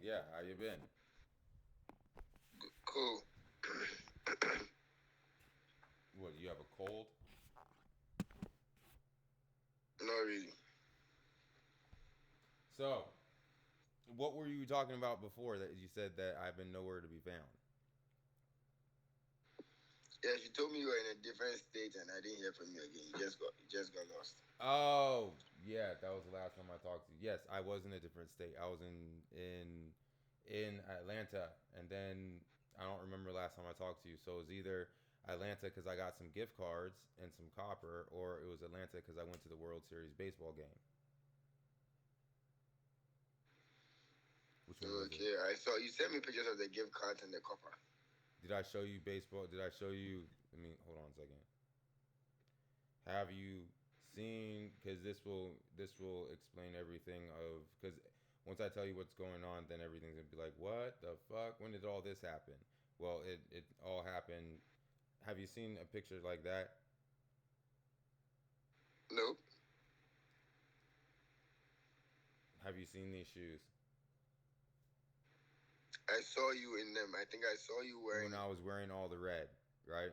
Yeah, how you been? Cool. What, you have a cold? Not really. So, what were you talking about before that you said that I've been nowhere to be found? Yeah, she told me you were in a different state and I didn't hear from you again. You just got lost. Oh, yeah, that was the last time I talked to you. Yes, I was in a different state. I was in Atlanta, and then I don't remember last time I talked to you. So it was either Atlanta because I got some gift cards and some copper, or it was Atlanta because I went to the World Series baseball game. Which one was it? Okay, I saw you sent me pictures of the gift cards and the copper. Did I show you baseball? Did I show you? I mean, hold on a second. Have you seen? Because this will explain everything of because once I tell you what's going on, then everything's gonna be like, what the fuck? When did all this happen? Well, it all happened. Have you seen a picture like that? Nope. Have you seen these shoes? I saw you in them. I think I saw you When wearing. I was wearing all the red, right?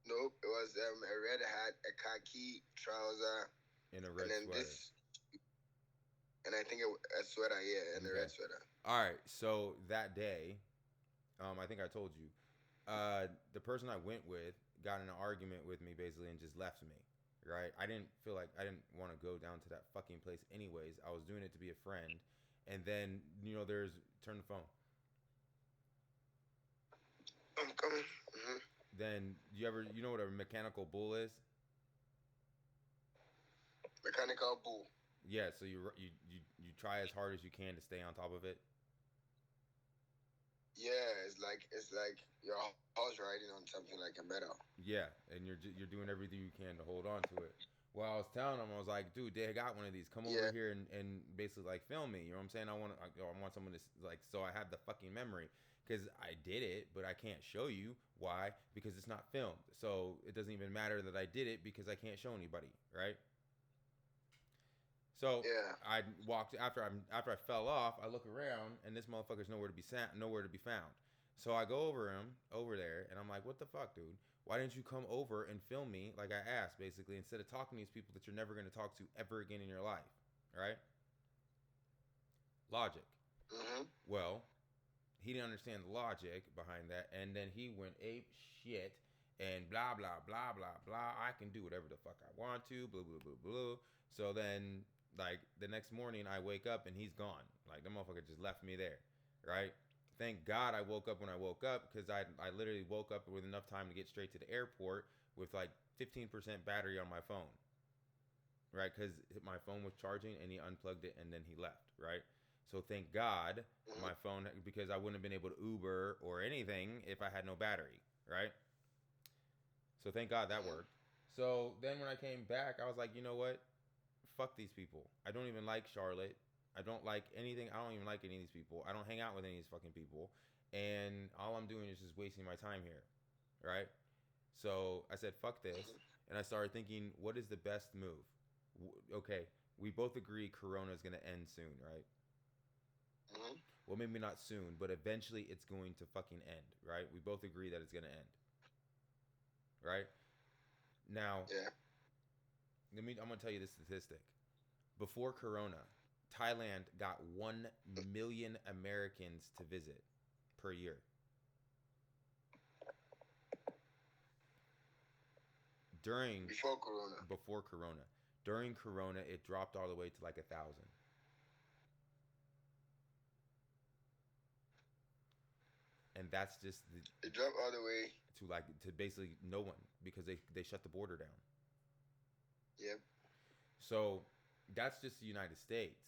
Nope. It was a red hat, a khaki trouser, In a and red then sweater. this, and I think a sweater. Yeah, and a red Okay. sweater. All right. So that day, I think I told you, the person I went with got in an argument with me basically and just left me. Right? I didn't feel like I didn't want to go down to that fucking place anyways. I was doing it to be a friend, and then there's turn the phone. I'm coming. Hmm. Then you know what a mechanical bull is? Mechanical bull. Yeah. So you try as hard as you can to stay on top of it. Yeah, it's like your horse riding on something like a metal. Yeah, and you're doing everything you can to hold on to it. Well, I was telling him, I was like, dude, they got one of these. Come over Yeah. here and basically like film me. You know what I'm saying? I want someone to like, so I have the fucking memory because I did it, but I can't show you why because it's not filmed. So it doesn't even matter that I did it because I can't show anybody, right? So Yeah. I walked after I fell off. I look around and this motherfucker's nowhere to be found. So I go over there, and I'm like, "What the fuck, dude? Why didn't you come over and film me like I asked, basically, instead of talking to these people that you're never going to talk to ever again in your life, right?" Logic. Mhm. Well, he didn't understand the logic behind that, and then he went ape shit and blah blah blah blah blah. I can do whatever the fuck I want to. Blah blah blah blah. So then, like the next morning, I wake up and he's gone. Like the motherfucker just left me there, right? Thank God I woke up when I woke up because I literally woke up with enough time to get straight to the airport with like 15% battery on my phone, right? Because my phone was charging and he unplugged it and then he left, right? So thank God Mhm. my phone, because I wouldn't have been able to Uber or anything if I had no battery, right? So thank God that Mhm. worked. So then when I came back, I was like, you know what? Fuck these people. I don't even like Charlotte. I don't like anything. I don't even like any of these people. I don't hang out with any of these fucking people. And all I'm doing is just wasting my time here, right? So I said, fuck this. Mhm. And I started thinking, what is the best move? Okay, we both agree Corona is going to end soon, right? Mhm. Well, maybe not soon, but eventually it's going to fucking end, right? We both agree that it's going to end, right? Now, Yeah. I'm going to tell you this statistic. Before Corona, Thailand got 1 million Americans to visit per year. During Before Corona. Before Corona, during Corona, it dropped all the way to like 1,000. And that's just It dropped all the way. to basically no one because they shut the border down. Yep. So that's just the United States.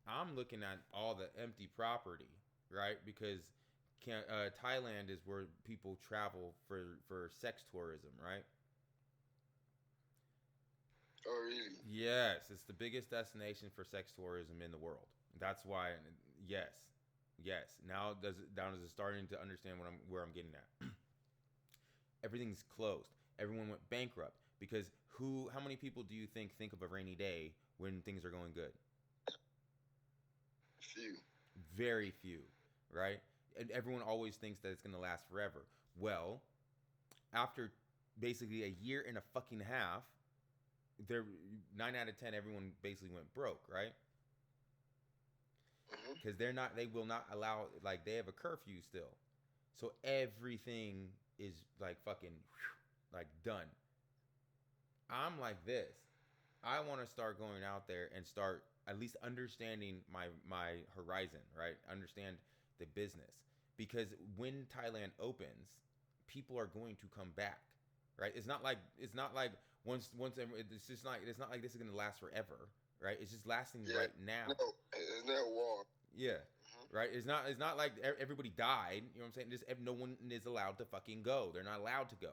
I'm looking at all the empty property, right? Because Thailand is where people travel for sex tourism, right? Oh, really? Yes, it's the biggest destination for sex tourism in the world. That's why, yes, yes. Now does it starting to understand where I'm getting at? Everything's closed. Everyone went bankrupt because how many people do you think of a rainy day when things are going good? Few. very few, right? And everyone always thinks that it's gonna last forever. Well, after basically a year and a fucking half, there 9 out of 10 everyone basically went broke, right? Mm-hmm. Because they will not allow, like, they have a curfew still, so everything is like fucking like done. I'm like this. I want to start going out there and start at least understanding my horizon, right? Understand the business, because when Thailand opens, people are going to come back, right? It's not like it's not like this is going to last forever, right? It's just lasting Yeah. right now. No, it's not a war. Yeah. Mm-hmm. Right. It's not like everybody died. You know what I'm saying? Just no one is allowed to fucking go. They're not allowed to go.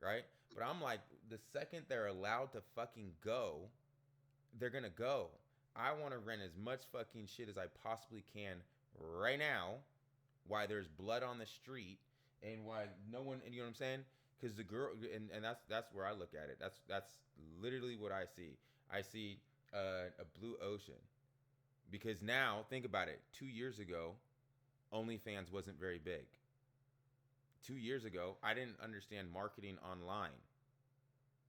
Right. But I'm like, the second they're allowed to fucking go, they're gonna go. I want to rent as much fucking shit as I possibly can right now, why there's blood on the street, and why no one. You know what I'm saying? Because the girl, and that's where I look at it. That's literally what I see. I see a blue ocean. Because now, think about it. 2 years ago, OnlyFans wasn't very big. 2 years ago, I didn't understand marketing online,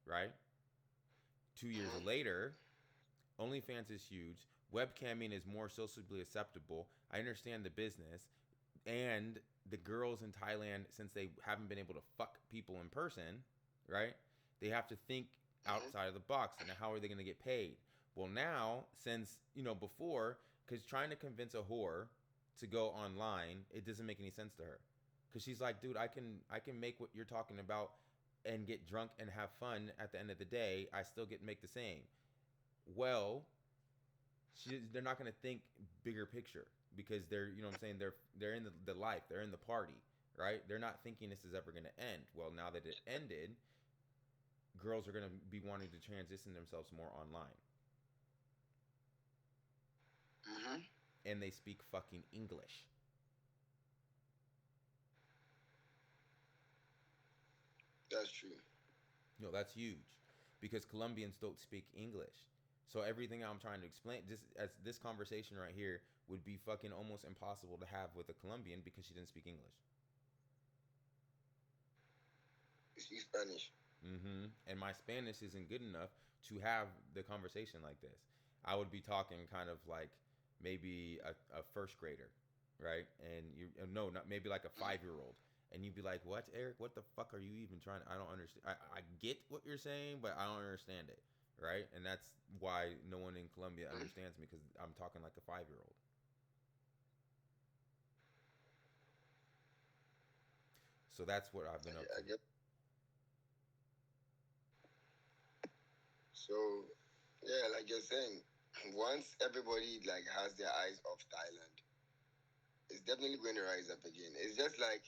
right? 2 years Mm-hmm. later, OnlyFans is huge. Webcamming is more socially acceptable. I understand the business. And the girls in Thailand, since they haven't been able to fuck people in person, right? They have to think Mm-hmm. outside of the box. And how are they going to get paid? Well, now, since, before, because trying to convince a whore to go online, it doesn't make any sense to her. Because she's like, dude, I can make what you're talking about and get drunk and have fun at the end of the day. I still get make the same. Well, they're not going to think bigger picture, because they're, you know what I'm saying, they're in the life, they're in the party, right? They're not thinking this is ever going to end. Well, now that it ended, girls are going to be wanting to transition themselves more online, Mm-hmm. and they speak fucking English. That's true. No, that's huge, because Colombians don't speak English. So everything I'm trying to explain, just as this conversation right here, would be fucking almost impossible to have with a Colombian, because she didn't speak English. You speak Spanish. And my Spanish isn't good enough to have the conversation like this. I would be talking kind of like maybe a first grader, right? And you no, not maybe like a 5 year old. And you'd be like, "What, Eric? What the fuck are you even trying? I don't understand. I get what you're saying, but I don't understand it, right?" And that's why no one in Colombia Mm-hmm. understands me, because I'm talking like a 5 year old. So that's what I've been up I to. get. So, yeah, like you're saying, once everybody like has their eyes off Thailand, it's definitely going to rise up again. It's just like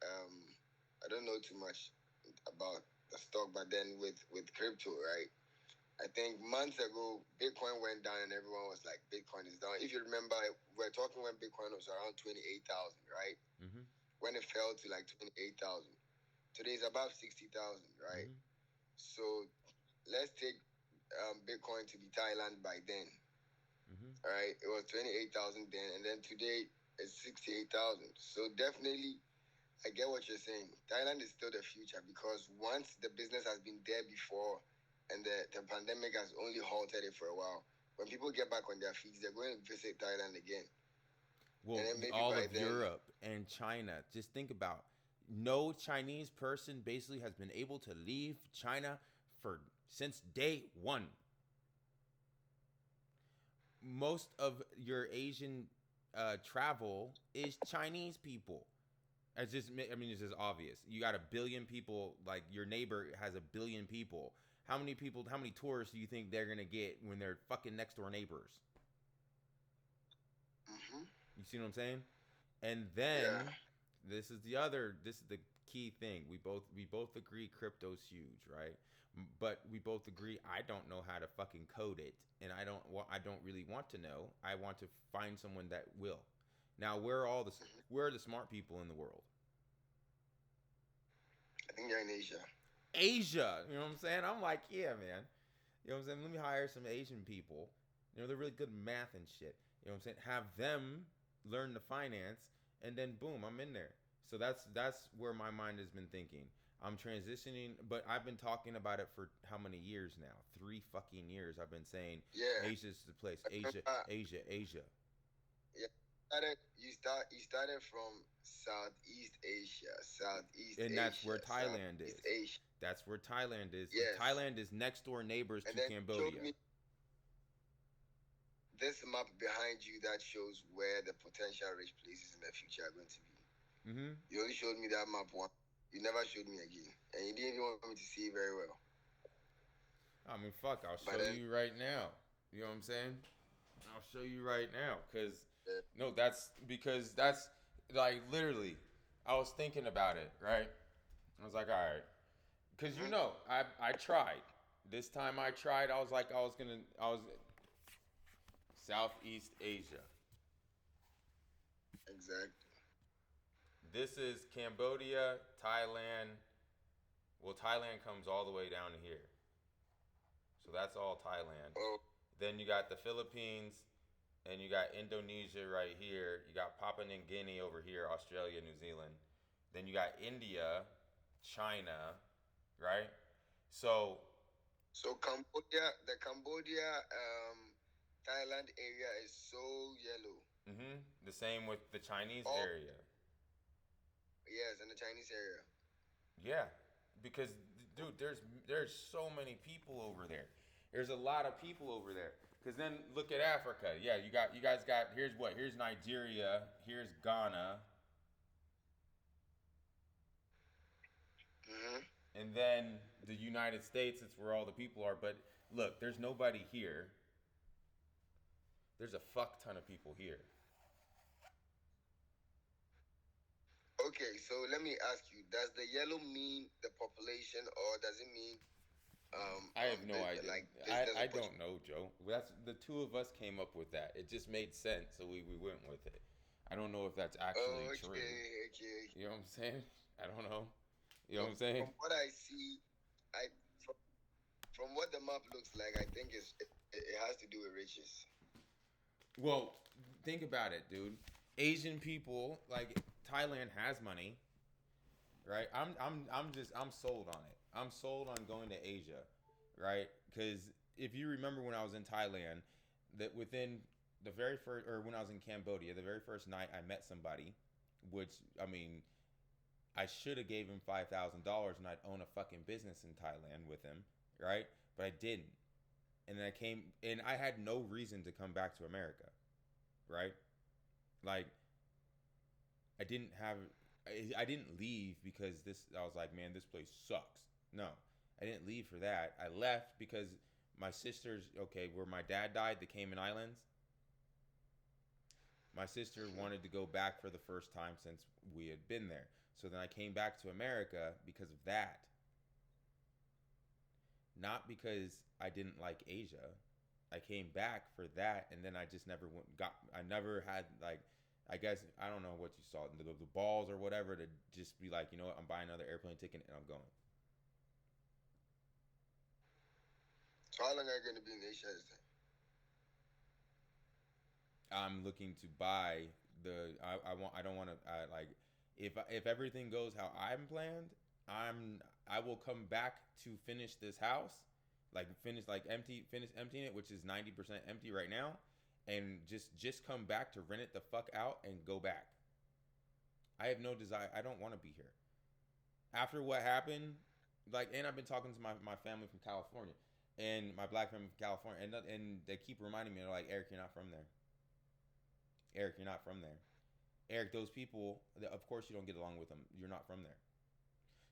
um, I don't know too much about the stock, but then with crypto, right? I think months ago, Bitcoin went down and everyone was like, Bitcoin is down. If you remember, we were talking when Bitcoin was around 28,000, right? Mm-hmm. When it fell to like 28,000. Today is above 60,000, right? Mm-hmm. So let's take Bitcoin to be Thailand by then, Mm-hmm. right? It was 28,000 then, and then today it's 68,000. So definitely, I get what you're saying. Thailand is still the future, because once the business has been there before, and the pandemic has only halted it for a while, when people get back on their feet, they're going to visit Thailand again, and Well, then maybe all by of then, Europe and China. Just think about, no Chinese person basically has been able to leave China for since day one. Most of your Asian travel is Chinese people. It's just obvious. You got a billion people. Like, your neighbor has a billion people. How many people? How many tourists do you think they're gonna get when they're fucking next door neighbors? mm-hmm, You see what I'm saying? And yeah, then this is the key thing. We both agree crypto's huge, right? But we both agree I don't know how to fucking code it, and I don't really want to know. I want to find someone that will. Now, mm-hmm. where are the smart people in the world? I think they're in Asia. Asia. You know what I'm saying? I'm like, yeah, man. You know what I'm saying? Let me hire some Asian people. They're really good at math and shit. You know what I'm saying? Have them learn the finance, and then boom, I'm in there. So that's where my mind has been thinking. I'm transitioning, but I've been talking about it for how many years now? 3 fucking years. I've been saying Yeah. Asia's the place. I Asia, remember, Asia, Asia. yeah. You started from Southeast Asia, Southeast And that's Asia, where Thailand Southeast is. Asia. That's where Thailand is. Yes. Thailand is next door neighbors And to then you showed Cambodia. me this map behind you that shows where the potential rich places in the future are going to be. Mm-hmm. You only showed me that map once. You never showed me again. And you didn't even want me to see it very well. I mean, fuck, I'll But show then, you right now. You know what I'm saying? I'll show you right now. yeah. No, that's because that's like literally, I was thinking about it, right? I was like, all right. Because you Mhm. know, I tried. This time I tried, I was Southeast Asia. Exactly. This is Cambodia, Thailand. Well, Thailand comes all the way down to here. So that's all Thailand. Oh, Then you got the Philippines, and you got Indonesia right here. You got Papua New Guinea over here, Australia, New Zealand. Then you got India, China, right? So, so Cambodia, the Cambodia, Thailand area is so yellow. the same with the Chinese All area. yes, in the Chinese area. Yeah, because dude, there's so many people over there. There's a lot of people over there. Cause then look at Africa. Yeah, you guys got here's Nigeria, here's Ghana, Hmm. and then the United States. It's where all the people are. But look, there's nobody here. There's a fuck ton of people here. Okay, so let me ask you: does the yellow mean the population, or does it mean I have no idea. like business I opportunity? don't know, Joe. That's the two of us came up with that. It just made sense, so we went with it. I don't know if that's actually Oh, true. okay, okay. You know what I'm saying? I don't know. You know So what I'm saying? from what I see, I from, from what the map looks like, I think it has to do with riches. Well, think about it, dude. Asian people, like Thailand has money, right? I'm sold on it. I'm sold on going to Asia, right? Cuz if you remember when I was in Thailand, that within the very first or when I was in Cambodia, the very first night I met somebody, which I mean, I should have gave him $5,000 and I'd own a fucking business in Thailand with him, right? But I didn't. And then I came and I had no reason to come back to America, right? Like I didn't have I didn't leave because this I was like, man, this place sucks. No. I didn't leave for that. I left because my sister's okay, where my dad died, the Cayman Islands. My sister Hmm. wanted to go back for the first time since we had been there. So then I came back to America because of that. Not because I didn't like Asia. I came back for that, and then I just never got. I never had like, I guess I don't know what you saw the balls or whatever to just be like, you know what, I'm buying another airplane ticket and I'm going. So how long are you going to be in Asia? Is that? I'm looking to buy I want. I don't want to. Like, if everything goes how I'm planned, I will come back to finish this house, like finish emptying it, which is 90% empty right now, and just come back to rent it the fuck out and go back. I have no desire. I don't want to be here after what happened. Like, and I've been talking to my family from California, and my black family from California, and they keep reminding me, they're like, Eric, you're not from there. Eric, you're not from there. Eric, those people, of course you don't get along with them. You're not from there.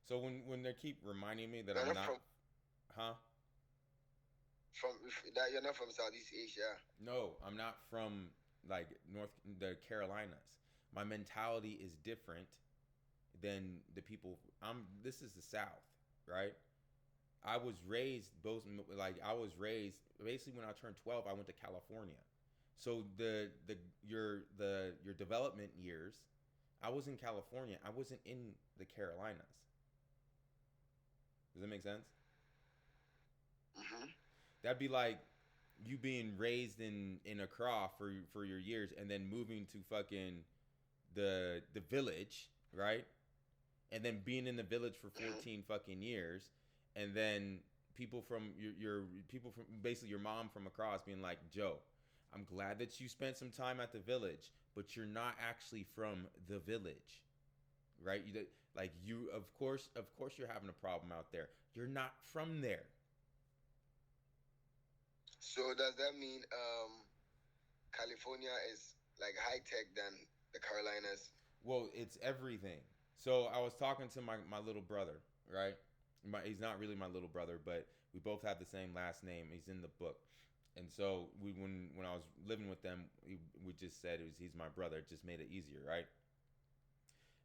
So when they keep reminding me that You're I'm not not, huh? from that. You're not from Southeast Asia. No, I'm not from like the Carolinas. My mentality is different than the people. This is the South, right? I was raised both like I was raised basically when I turned 12. I went to California. So your development years, I was in California. I wasn't in the Carolinas. Does that make sense? Hmm. That'd be like you being raised in Accra for your years and then moving to fucking the village, right? And then being in the village for Mhm. 14 fucking years, and then people from your people from basically your mom from across being like, Joe, I'm glad that you spent some time at the village, but you're not actually from the village, right? Like you, of course, you're having a problem out there. You're not from there. So does that mean California is like high tech than the Carolinas? Well, it's everything. So I was talking to my little brother, right? He's not really my little brother, but we both have the same last name. He's in the book. And so when I was living with them, we just said he's my brother. It just made it easier, right?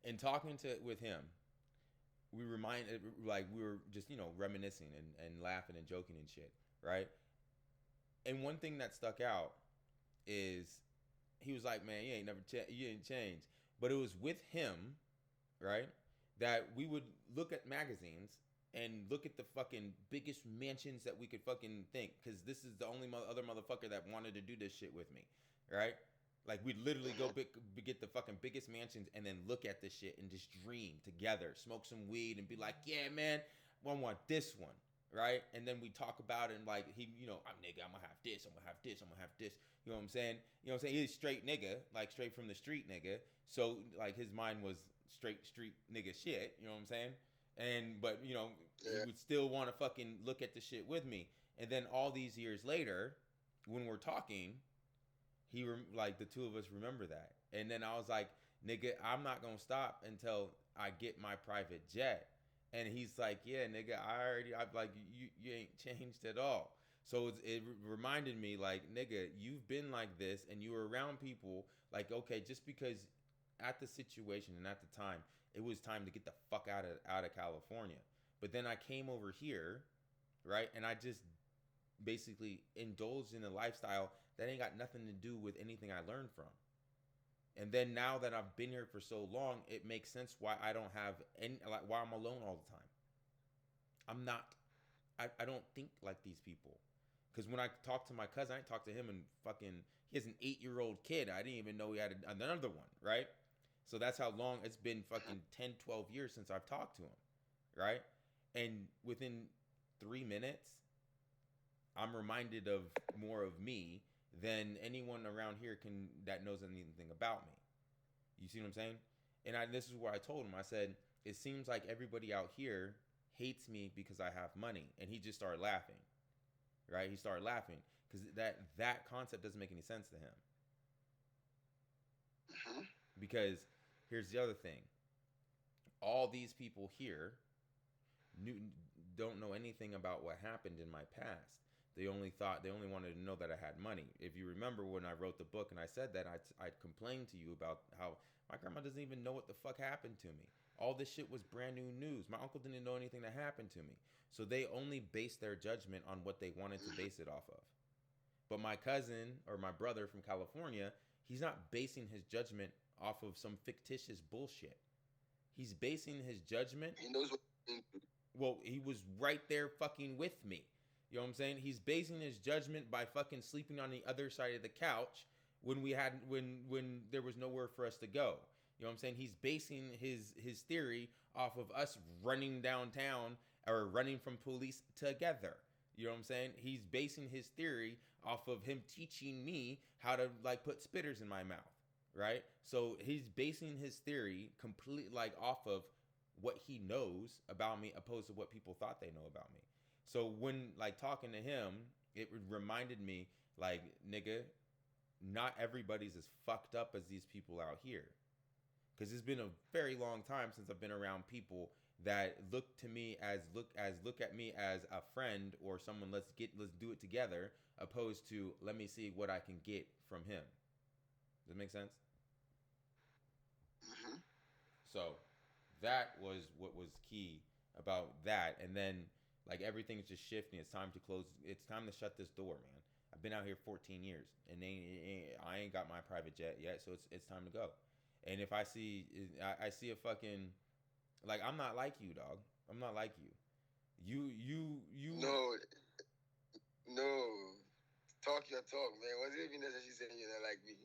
And talking to with him, we reminded like we were just reminiscing and laughing and joking and shit, right? And one thing that stuck out is he was like, "Man, you ain't changed." But it was with him, right? That we would look at magazines and look at the fucking biggest mansions that we could fucking think, because this is the only other motherfucker that wanted to do this shit with me, right? Like we'd literally go Mhm. get the fucking biggest mansions and then look at this shit and just dream together, smoke some weed and be like, yeah, man, I want this one, right? And then we talk about it and like I'm nigga, I'm gonna have this, I'm gonna have this, I'm gonna have this. You know what I'm saying? You know what I'm saying? He's straight nigga, like straight from the street nigga. So like his mind was straight street nigga shit. You know what I'm saying? And but he Yeah. would still want to fucking look at the shit with me. And then all these years later, when we're talking, like the two of us remember that. And then I was like, nigga, I'm not gonna stop until I get my private jet. And he's like, yeah, nigga, I'm like, you ain't changed at all. So it reminded me, like, nigga, you've been like this, and you were around people, like, okay, just because at the situation and at the time, it was time to get the fuck out of California. But then I came over here, right, and I just basically indulged in a lifestyle that ain't got nothing to do with anything I learned from. And then now that I've been here for so long, it makes sense why I don't have any, like, why I'm alone all the time. I'm not, I don't think like these people. Because when I talk to my cousin, I talk to him and fucking, he has an 8-year-old kid. I didn't even know he had another one, right? So that's how long it's been, fucking 10, 12 years since I've talked to him, right? And within 3 minutes, I'm reminded of more of me than anyone around here can that knows anything about me. You see what I'm saying? And this is where I told him. I said, it seems like everybody out here hates me because I have money, and he just started laughing. Right? He started laughing because that concept doesn't make any sense to him. Mhm. Because here's the other thing: all these people here knew, don't know anything about what happened in my past. They only wanted to know that I had money. If you remember when I wrote the book and I said that, I complained to you about how my grandma doesn't even know what the fuck happened to me. All this shit was brand new news. My uncle didn't know anything that happened to me. So they only based their judgment on what they wanted to base it off of. But my cousin or my brother from California, he's not basing his judgment off of some fictitious bullshit. He's basing his judgment. He knows what. Well, he was right there fucking with me. You know what I'm saying? He's basing his judgment by fucking sleeping on the other side of the couch when there was nowhere for us to go. You know what I'm saying? He's basing his theory off of us running downtown or running from police together. You know what I'm saying? He's basing his theory off of him teaching me how to like put spitters in my mouth, right? So he's basing his theory completely like off of what he knows about me opposed to what people thought they know about me. So when like talking to him, it reminded me like, nigga, not everybody's as fucked up as these people out here. Because it's been a very long time since I've been around people that look to me as look at me as a friend or someone, let's do it together, opposed to let me see what I can get from him. Does that make sense? Mhm. So that was what was key about that. And then like everything's just shifting. It's time to close. It's time to shut this door, man. I've been out here 14 years, and I ain't got my private jet yet, so it's time to go. And if I see a fucking like I'm not like you, dog. I'm not like you. You No, no. Talk your talk, man. Was it even necessary saying you're not like me?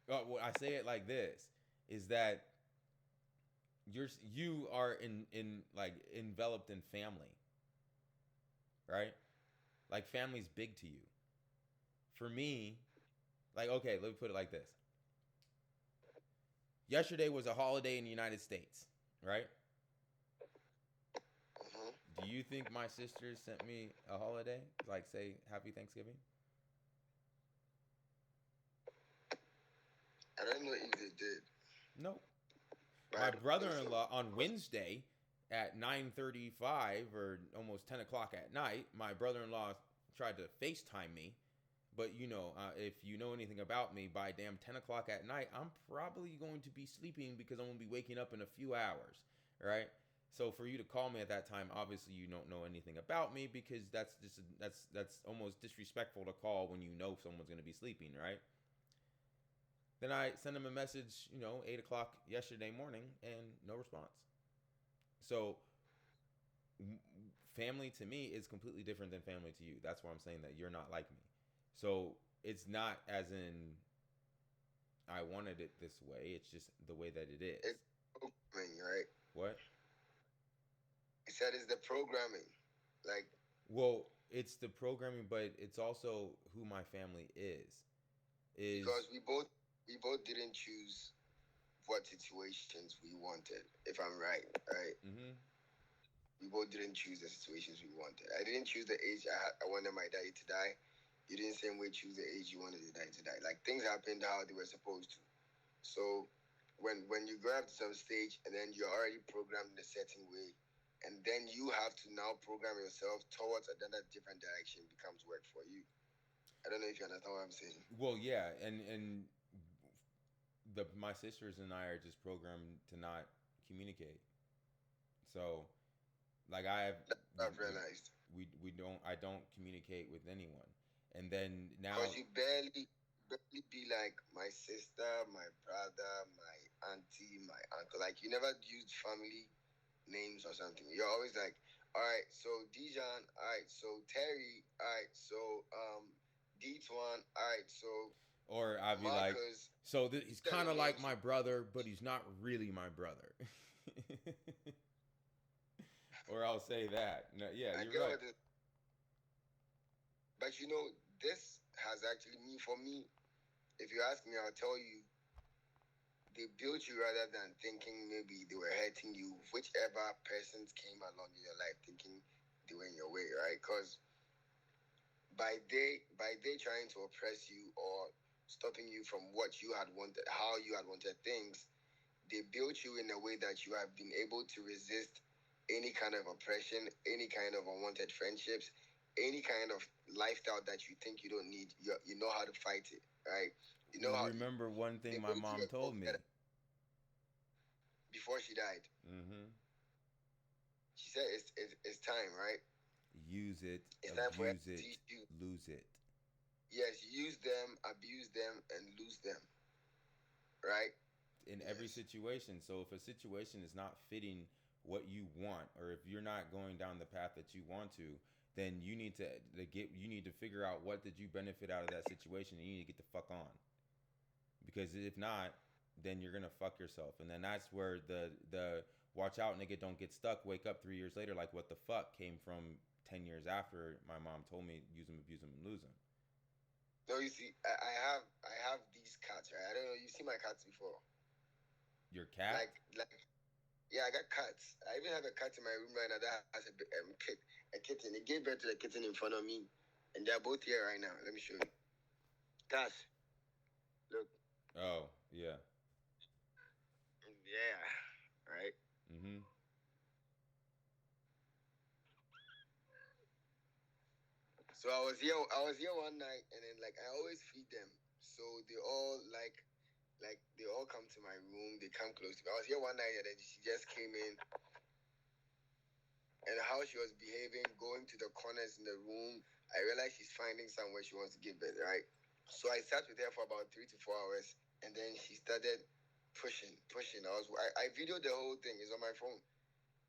Well, I say it like this: is that you are in like enveloped in family, right? Like family's big to you. For me, like okay, let me put it like this: yesterday was a holiday in the United States, right? Hmm. Do you think my sisters sent me a holiday, like say Happy Thanksgiving? I don't know if they did, Nope. but I My don't think so. brother-in-law on Wednesday at 9:35 or almost 10 o'clock at night, my brother-in-law tried to FaceTime me. But if you know anything about me, by damn 10 o'clock at night, I'm probably going to be sleeping because I'm going to be waking up in a few hours, right? So for you to call me at that time, obviously you don't know anything about me because that's almost disrespectful to call when you know someone's going to be sleeping, right? Then I sent him a message, 8 o'clock yesterday morning, and no response. So family to me is completely different than family to you. That's why I'm saying that you're not like me. So it's not as in I wanted it this way. It's just the way that it is. It's programming, right? What? He said it's the programming. Like, Well, it's the programming, but it's also who my family is. because Is we both didn't choose what situations we wanted. If I'm right, right? mm-hmm. We both didn't choose the situations we wanted. I didn't choose the age I wanted my daddy to die. You didn't same way choose the age you wanted your daddy to die. Like things happened how they were supposed to. So when you grow up to some stage and then you're already programmed in a certain way, and then you have to now program yourself towards another different direction becomes work for you. I don't know if you understand what I'm saying. Well, yeah, and the my sisters and I are just programmed to not communicate. So like I have That's what we I've we realized. we don't I don't communicate with anyone. And then Because now you barely be like my sister, my brother, my auntie, my uncle. Like you never used family names or something. You're always like, all right, so Dijon, all right, so Terry, all right, so D1, all right, so or I'd be like, Marcus. so he's kind Certain of like names. my brother, but he's not really my brother. Or I'll say that. No, yeah, I you're get right. what it, but this has actually me for me. If you ask me, I'll tell you they built you rather than thinking maybe they were hurting you. Whichever persons came along in your life thinking they were in your way, right? Because by they trying to oppress you or stopping you from what you had wanted, how you had wanted things, they built you in a way that you have been able to resist any kind of oppression, any kind of unwanted friendships, any kind of lifestyle that you think you don't need. You know how to fight it, right? You know how Remember one they thing my made mom you told me. before she died. Mm-hmm. She said it's time, right? Use it, It's time for her abuse to teach it, you. lose it. Yes, use them, abuse them, and lose them, right? In every Yes. situation. So if a situation is not fitting what you want, or if you're not going down the path that you want to, then you need to figure out what did you benefit out of that situation, and you need to get the fuck on. Because if not, then you're gonna fuck yourself, and then that's where the watch out nigga don't get stuck. Wake up 3 years later, like what the fuck came from 10 years after my mom told me use them, abuse them, and lose them. No, you see, I have these cats, right? I don't know. You've seen my cats before, Your cat? like yeah, I got cats. I even have a cat in my room right now that has a kitten. It gave birth to the kitten in front of me, and they're both here right now. Let me show you. Cash, look. Oh yeah. Yeah, right. Mm-hmm. So I was here one night, and then like I always feed them, so they all like they all come to my room. They come close to me. I was here one night, and then she just came in, and how she was behaving, going to the corners in the room. I realized she's finding somewhere she wants to give birth, right? So I sat with her for about 3 to 4 hours, and then she started pushing. I videoed the whole thing. It's on my phone,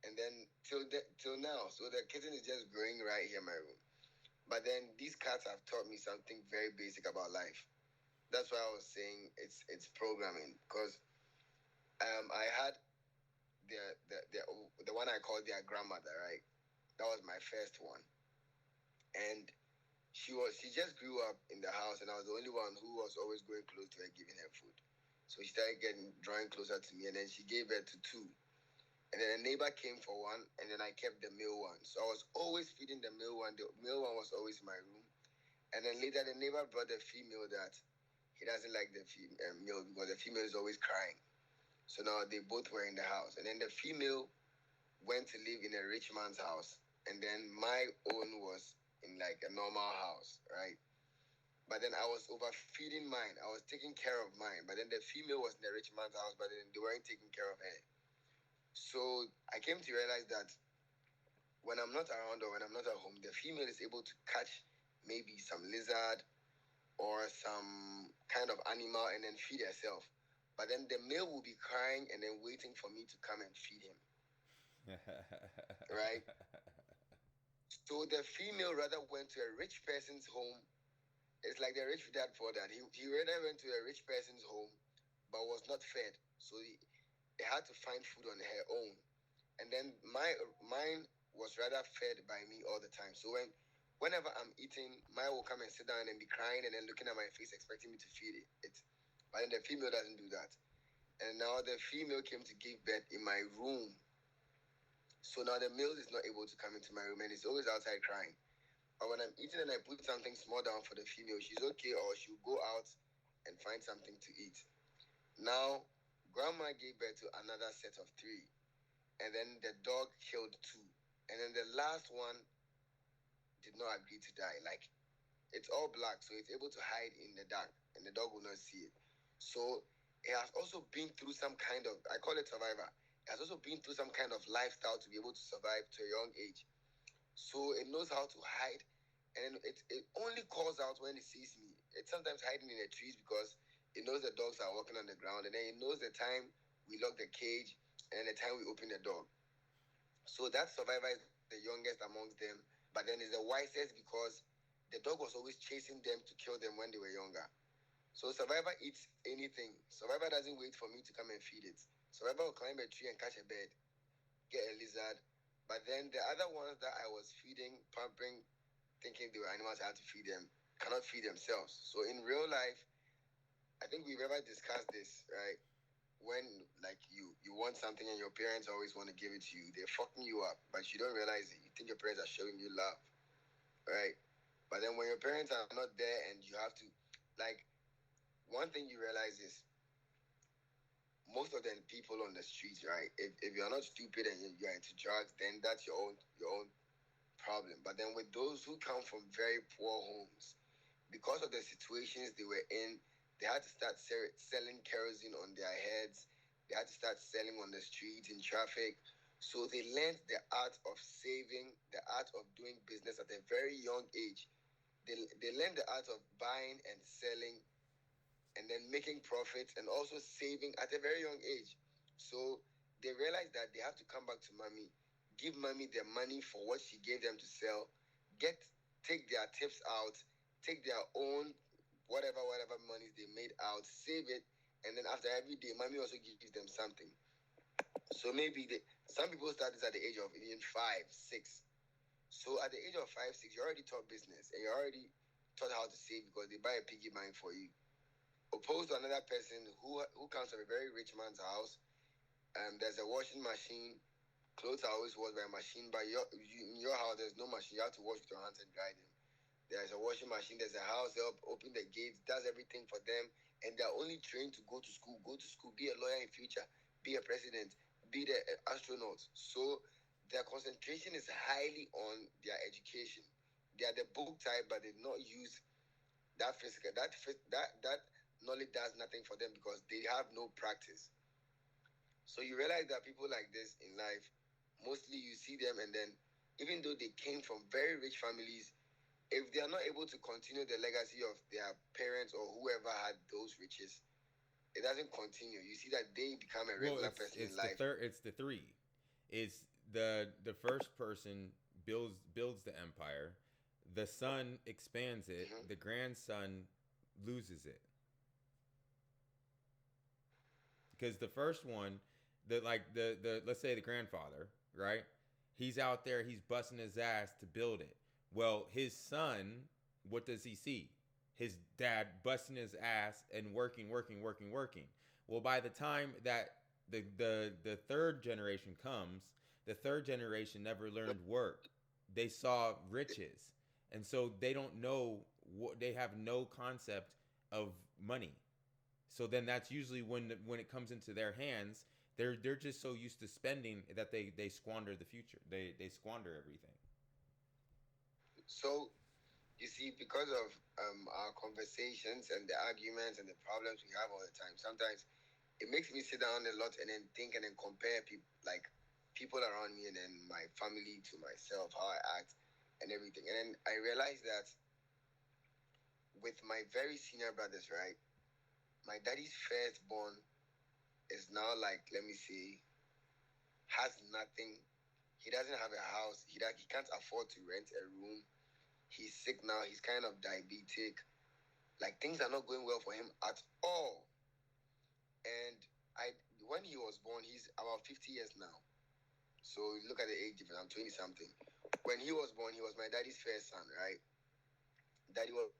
and then till now. So the kitten is just growing right here in my room. But then these cats have taught me something very basic about life. That's why I was saying it's programming, because I had the one I called their grandmother, right? That was my first one, and she just grew up in the house, and I was the only one who was always going close to her, giving her food. So she started drawing closer to me, and then she gave birth to two. And then a neighbor came for one, and then I kept the male one. So I was always feeding the male one. The male one was always in my room. And then later, the neighbor brought the female that he doesn't like the male because the female is always crying. So now they both were in the house. And then the female went to live in a rich man's house. And then my own was in like a normal house, right? But then I was overfeeding mine. I was taking care of mine. But then the female was in the rich man's house, but then they weren't taking care of her. So I came to realize that when I'm not around or when I'm not at home, the female is able to catch maybe some lizard or some kind of animal and then feed herself. But then the male will be crying and then waiting for me to come and feed him. Right? So the female rather went to a rich person's home. It's like the rich dad for that. He rather went to a rich person's home but was not fed. So he had to find food on her own. And then mine was rather fed by me all the time. So whenever I'm eating, mine will come and sit down and be crying and then looking at my face expecting me to feed it. But then the female doesn't do that. And now the female came to give birth in my room. So now the male is not able to come into my room and it's always outside crying. But when I'm eating and I put something small down for the female, she's okay, or she'll go out and find something to eat. Now, grandma gave birth to another set of three. And then the dog killed two. And then the last one did not agree to die. Like, it's all black, so it's able to hide in the dark, and the dog will not see it. So it has also been through some kind of, I call it survivor. It has also been through some kind of lifestyle to be able to survive to a young age. So it knows how to hide, and it only calls out when it sees me. It's sometimes hiding in the trees because it knows the dogs are walking on the ground, and then it knows the time we lock the cage and the time we open the door. So that survivor is the youngest amongst them, but then is the wisest because the dog was always chasing them to kill them when they were younger. So survivor eats anything. Survivor doesn't wait for me to come and feed it. Survivor will climb a tree and catch a bird, get a lizard. But then the other ones that I was feeding, pampering, thinking they were animals, I had to feed them, cannot feed themselves. So in real life, I think we've ever discussed this, right? When like you want something and your parents always want to give it to you, they're fucking you up, but you don't realize it. You think your parents are showing you love, right? But then when your parents are not there and you have to, like, one thing you realize is most of the people on the streets, right? If you're not stupid and you're into drugs, then that's your own problem. But then with those who come from very poor homes, because of the situations they were in, they had to start selling kerosene on their heads. They had to start selling on the streets in traffic. So they learned the art of saving, the art of doing business at a very young age. They learned the art of buying and selling and then making profits and also saving at a very young age. So they realized that they have to come back to mommy, give mommy their money for what she gave them to sell, take their tips out, take their own whatever money they made out, save it, and then after every day, mommy also gives them something. So maybe some people start this at the age of even 5, 6. So at the age of 5, 6, you already taught business and you already taught how to save because they buy a piggy bank for you. Opposed to another person who comes from a very rich man's house, there's a washing machine. Clothes are always washed by a machine, but in your house there's no machine. You have to wash with your hands and dry them. There's a washing machine. There's a house help, open the gates, does everything for them, and they're only trained to go to school, be a lawyer in future, be a president, be the astronaut. So their concentration is highly on their education. They are the book type, but they do not use that physical. That knowledge does nothing for them because they have no practice. So you realize that people like this in life, mostly you see them, and then even though they came from very rich families, if they are not able to continue the legacy of their parents or whoever had those riches, it doesn't continue. You see that they become a regular person in life. It's the three. It's the first person builds the empire, The son expands it. Mm-hmm. The grandson loses it. Because the first one, the let's say the grandfather, right? He's out there, he's busting his ass to build it. Well, his son, what does he see? His dad busting his ass and working, working, working, working. Well, by the time that the third generation comes, the third generation never learned work. They saw riches, and so they don't know what, they have no concept of money. So then that's usually when it comes into their hands, they're just so used to spending that they squander the future. They squander everything. So you see, because of our conversations and the arguments and the problems we have all the time, sometimes it makes me sit down a lot and then think and then compare people, like people around me and then my family to myself, how I act and everything. And then I realized that with my very senior brothers, right, my daddy's firstborn is now like, let me see, has nothing. He doesn't have a house. He can't afford to rent a room. He's sick now. He's kind of diabetic. Like things are not going well for him at all. And I, when he was born, he's about 50 years now. So look at the age difference. I'm 20 something. When he was born, he was my daddy's first son, right? Daddy was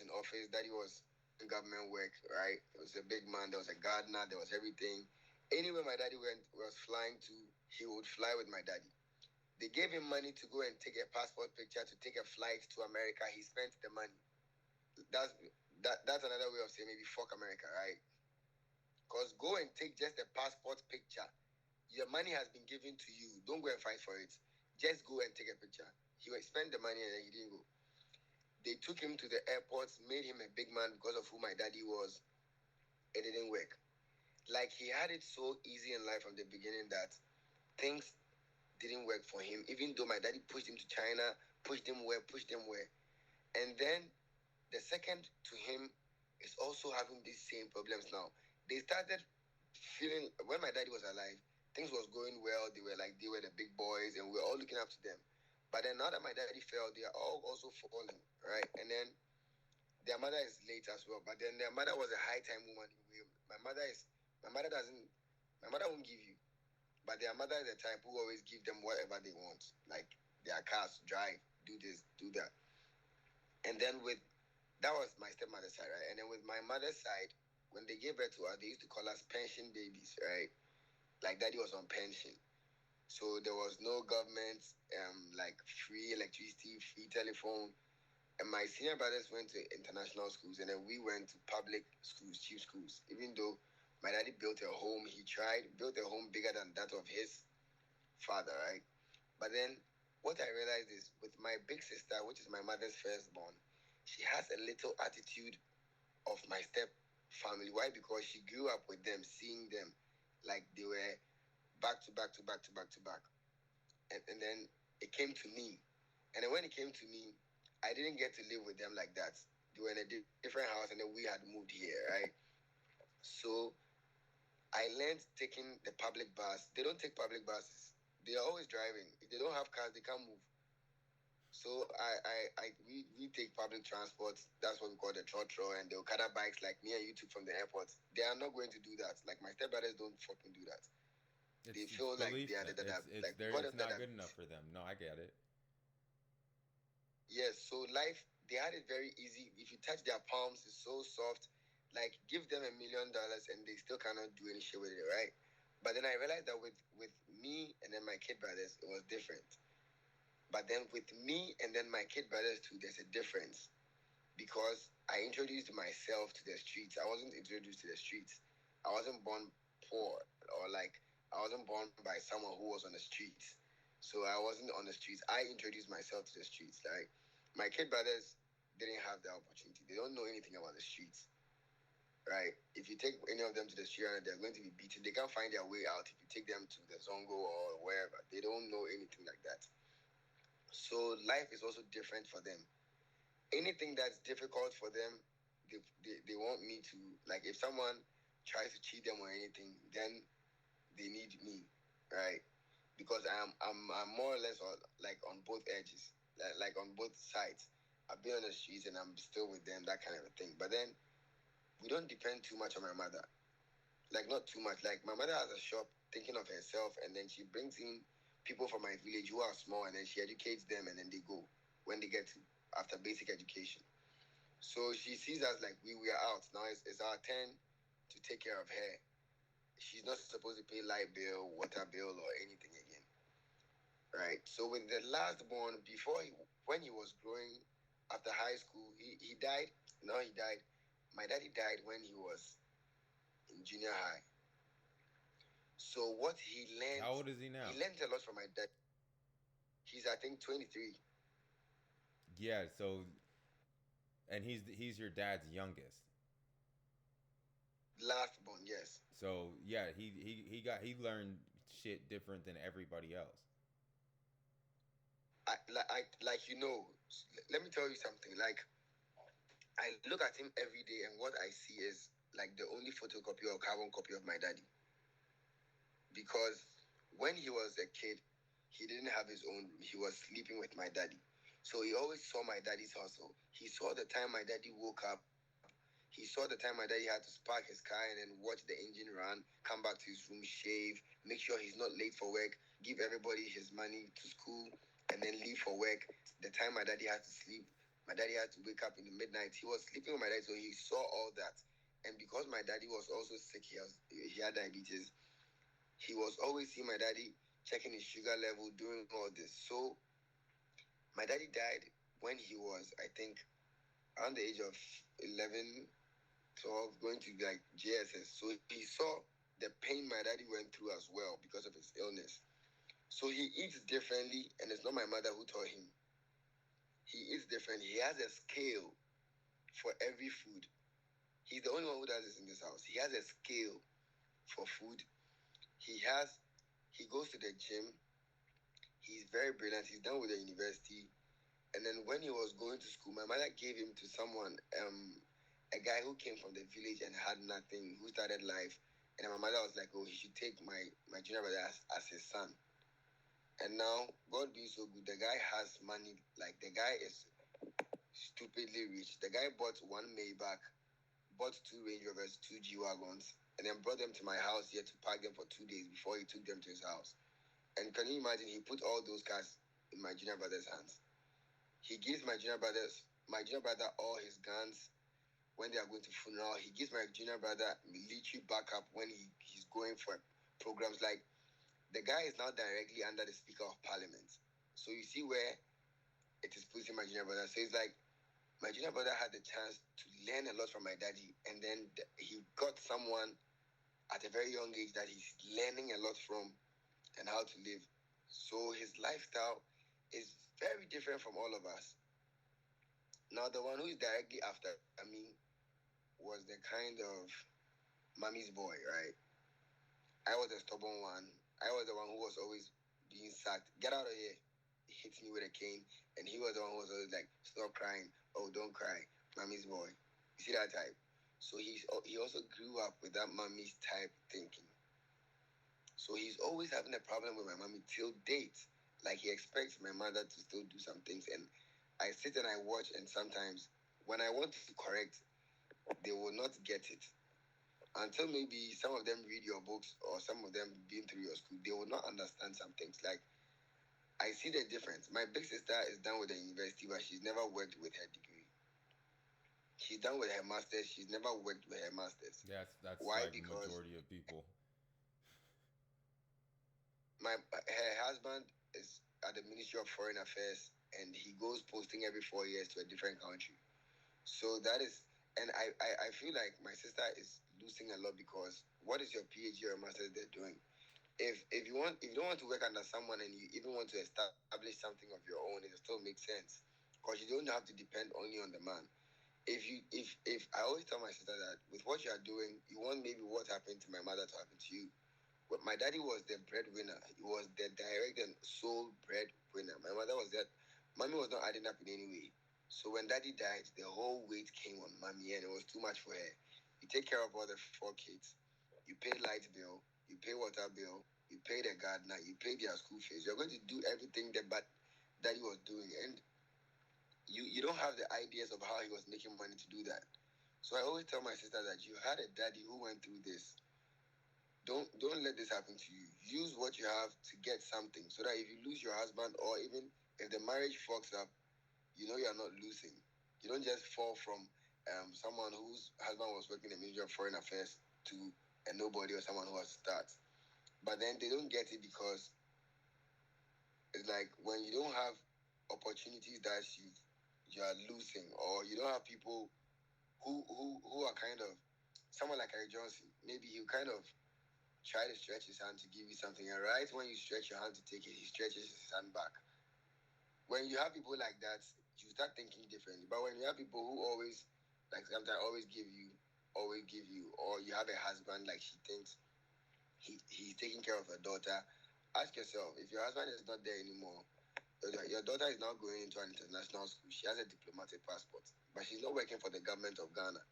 in office. Daddy was in government work, right? He was a big man. There was a gardener. There was everything. Anywhere my daddy went was flying to, he would fly with my daddy. They gave him money to go and take a passport picture to take a flight to America. He spent the money. That's that's another way of saying maybe fuck America, right? Because go and take just a passport picture. Your money has been given to you. Don't go and fight for it. Just go and take a picture. He would spend the money and then he didn't go. They took him to the airports, made him a big man because of who my daddy was. It didn't work. Like he had it so easy in life from the beginning that things didn't work for him, even though my daddy pushed him to China, pushed him where, pushed him where. And then the second to him is also having these same problems now. They started feeling when my daddy was alive, things was going well. They were the big boys, and we were all looking up to them. But then now that my daddy fell, they are all also falling, right? And then their mother is late as well. But then their mother was a high time woman. My mother is my mother doesn't my mother won't give you, but their mother is the type who always give them whatever they want, like their cars, drive, do this, do that. And then with that was my stepmother's side, right? And then with my mother's side, when they gave birth to us, they used to call us pension babies, right? Like daddy was on pension. So there was no government, like free electricity, free telephone. And my senior brothers went to international schools, and then we went to public schools, cheap schools. Even though my daddy built a home, he tried, built a home bigger than that of his father, right? But then what I realized is with my big sister, which is my mother's firstborn, she has a little attitude of my step family. Why? Because she grew up with them, seeing them like they were back to back to back to back to back. And then it came to me. And then when it came to me, I didn't get to live with them like that. They were in a different house and then we had moved here, right? So I learned taking the public bus. They don't take public buses. They are always driving. If they don't have cars, they can't move. So we take public transport. That's what we call the trotro and the Okada bikes like me and you took from the airport. They are not going to do that. Like my stepbrothers don't fucking do that. They It's feel like belief. they are It's like there. God It's of that. not good enough for them. No, I get it. Yes, so life they had it very easy. If you touch their palms, it's so soft. Like give them $1 million and they still cannot do any shit with it, right? But then I realized that with me and then my kid brothers, it was different. But then with me and then my kid brothers too, there's a difference because I introduced myself to the streets. I wasn't introduced to the streets. I wasn't born poor or like I wasn't born by someone who was on the streets. So I wasn't on the streets. I introduced myself to the streets. Like my kid brothers didn't have the opportunity. They don't know anything about the streets. Right? If you take any of them to the street and they're going to be beaten, they can't find their way out. If you take them to the Zongo or wherever, they don't know anything like that. So life is also different for them. Anything that's difficult for them, they want me to like if someone tries to cheat them or anything, then they need me, right? Because I'm more or less on, like on both edges. like on both sides. I've been on the streets and I'm still with them, that kind of a thing. But then we don't depend too much on my mother. Like not too much. Like my mother has a shop thinking of herself, and then she brings in people from my village who are small, and then she educates them, and then they go when they get to after basic education. So she sees us like we are out now. It's our turn to take care of her. She's not supposed to pay light bill, water bill, or anything again, right? So with the last born, when he was growing after high school, he died. No, he died. My daddy died when he was in junior high. So what How old is he now? he learned a lot from my dad. He's I think 23. Yeah. So, and he's your dad's youngest. Last born, yes. So yeah, he learned shit different than everybody else. Like let me tell you something. Like I look at him every day, and what I see is like the only photocopy or carbon copy of my daddy. Because when he was a kid, he didn't have his own room. He was sleeping with my daddy. So he always saw my daddy's hustle. He saw the time my daddy woke up. He saw the time my daddy had to spark his car and then watch the engine run, come back to his room, shave, make sure he's not late for work, give everybody his money to school, and then leave for work. The time my daddy had to sleep, my daddy had to wake up in the midnight. He was sleeping with my daddy, so he saw all that. And because my daddy was also sick, he had diabetes. He was always seeing my daddy checking his sugar level, doing all this. So my daddy died when he was, I think, around the age of 11, 12, going to like JSS. So he saw the pain my daddy went through as well because of his illness. So he eats differently, and it's not my mother who taught him. He eats different. He has a scale for every food. He's the only one who does this in this house. He has a scale for food. He has he goes to the gym. He's very brilliant. He's done with the university. And then when he was going to school, my mother gave him to someone, a guy who came from the village and had nothing, who started life. And my mother was like, "Oh, he should take my junior brother as his son." And now, God being so good, the guy has money. Like the guy is stupidly rich. The guy bought one Maybach, bought two Range Rovers, two G wagons, and then brought them to my house here to park them for 2 days before he took them to his house. And can you imagine? He put all those cars in my junior brother's hands. He gives my junior brother all his guns when they are going to funeral. He gives my junior brother military backup when he's going for programs. Like the guy is now directly under the Speaker of Parliament. So you see where it is putting my junior brother. So it's like my junior brother had the chance to learn a lot from my daddy, and then he got someone at a very young age that he's learning a lot from and how to live. So his lifestyle is very different from all of us. Now, the one who is directly after me was the kind of mommy's boy, right? I was a stubborn one. I was the one who was always being sacked. Get out of here. He hits me with a cane. And he was the one who was always like, stop crying. Oh, don't cry. Mommy's boy. You see that type? So he also grew up with that mommy's type thinking. So he's always having a problem with my mommy till date. Like he expects my mother to still do some things. And I sit and I watch, and sometimes when I want to correct, they will not get it. Until maybe some of them read your books or some of them been through your school, they will not understand some things. Like I see the difference. My big sister is done with the university, but she's never worked with her degree. She's done with her master's. She's never worked with her master's. That's Why? like Because majority of people. her husband is at the Ministry of Foreign Affairs, and he goes posting every 4 years to a different country. So that is, and I feel like my sister is losing a lot because what is your PhD or master's they're doing? If you don't want to work under someone and you even want to establish something of your own, it still makes sense because you don't have to depend only on the man. If I always tell my sister that with what you are doing, you want maybe what happened to my mother to happen to you. But my daddy was the breadwinner. He was the direct and sole breadwinner. My mother was that. Mommy was not adding up in any way. So when daddy died, the whole weight came on mommy, and it was too much for her. You take care of all the four kids. You pay light bill. You pay water bill. You pay the gardener. You pay their school fees. You're going to do everything there, but daddy was doing, and you don't have the ideas of how he was making money to do that. So I always tell my sister that you had a daddy who went through this. Don't let this happen to you. Use what you have to get something, so that if you lose your husband, or even if the marriage fucks up, you know you're not losing. You don't just fall from someone whose husband was working in the Ministry of Foreign Affairs to a nobody, or someone who has to start. But then they don't get it because it's like when you don't have opportunities that you are losing, or you don't have people who are kind of someone like Eric Johnson. Maybe he'll kind of try to stretch his hand to give you something, and right when you stretch your hand to take it, he stretches his hand back. When you have people like that, you start thinking differently. But when you have people who always, like sometimes always give you, or you have a husband like she thinks he's taking care of her daughter, ask yourself, if your husband is not there anymore, your daughter is now going into an international school. She has a diplomatic passport, but she's not working for the government of Ghana.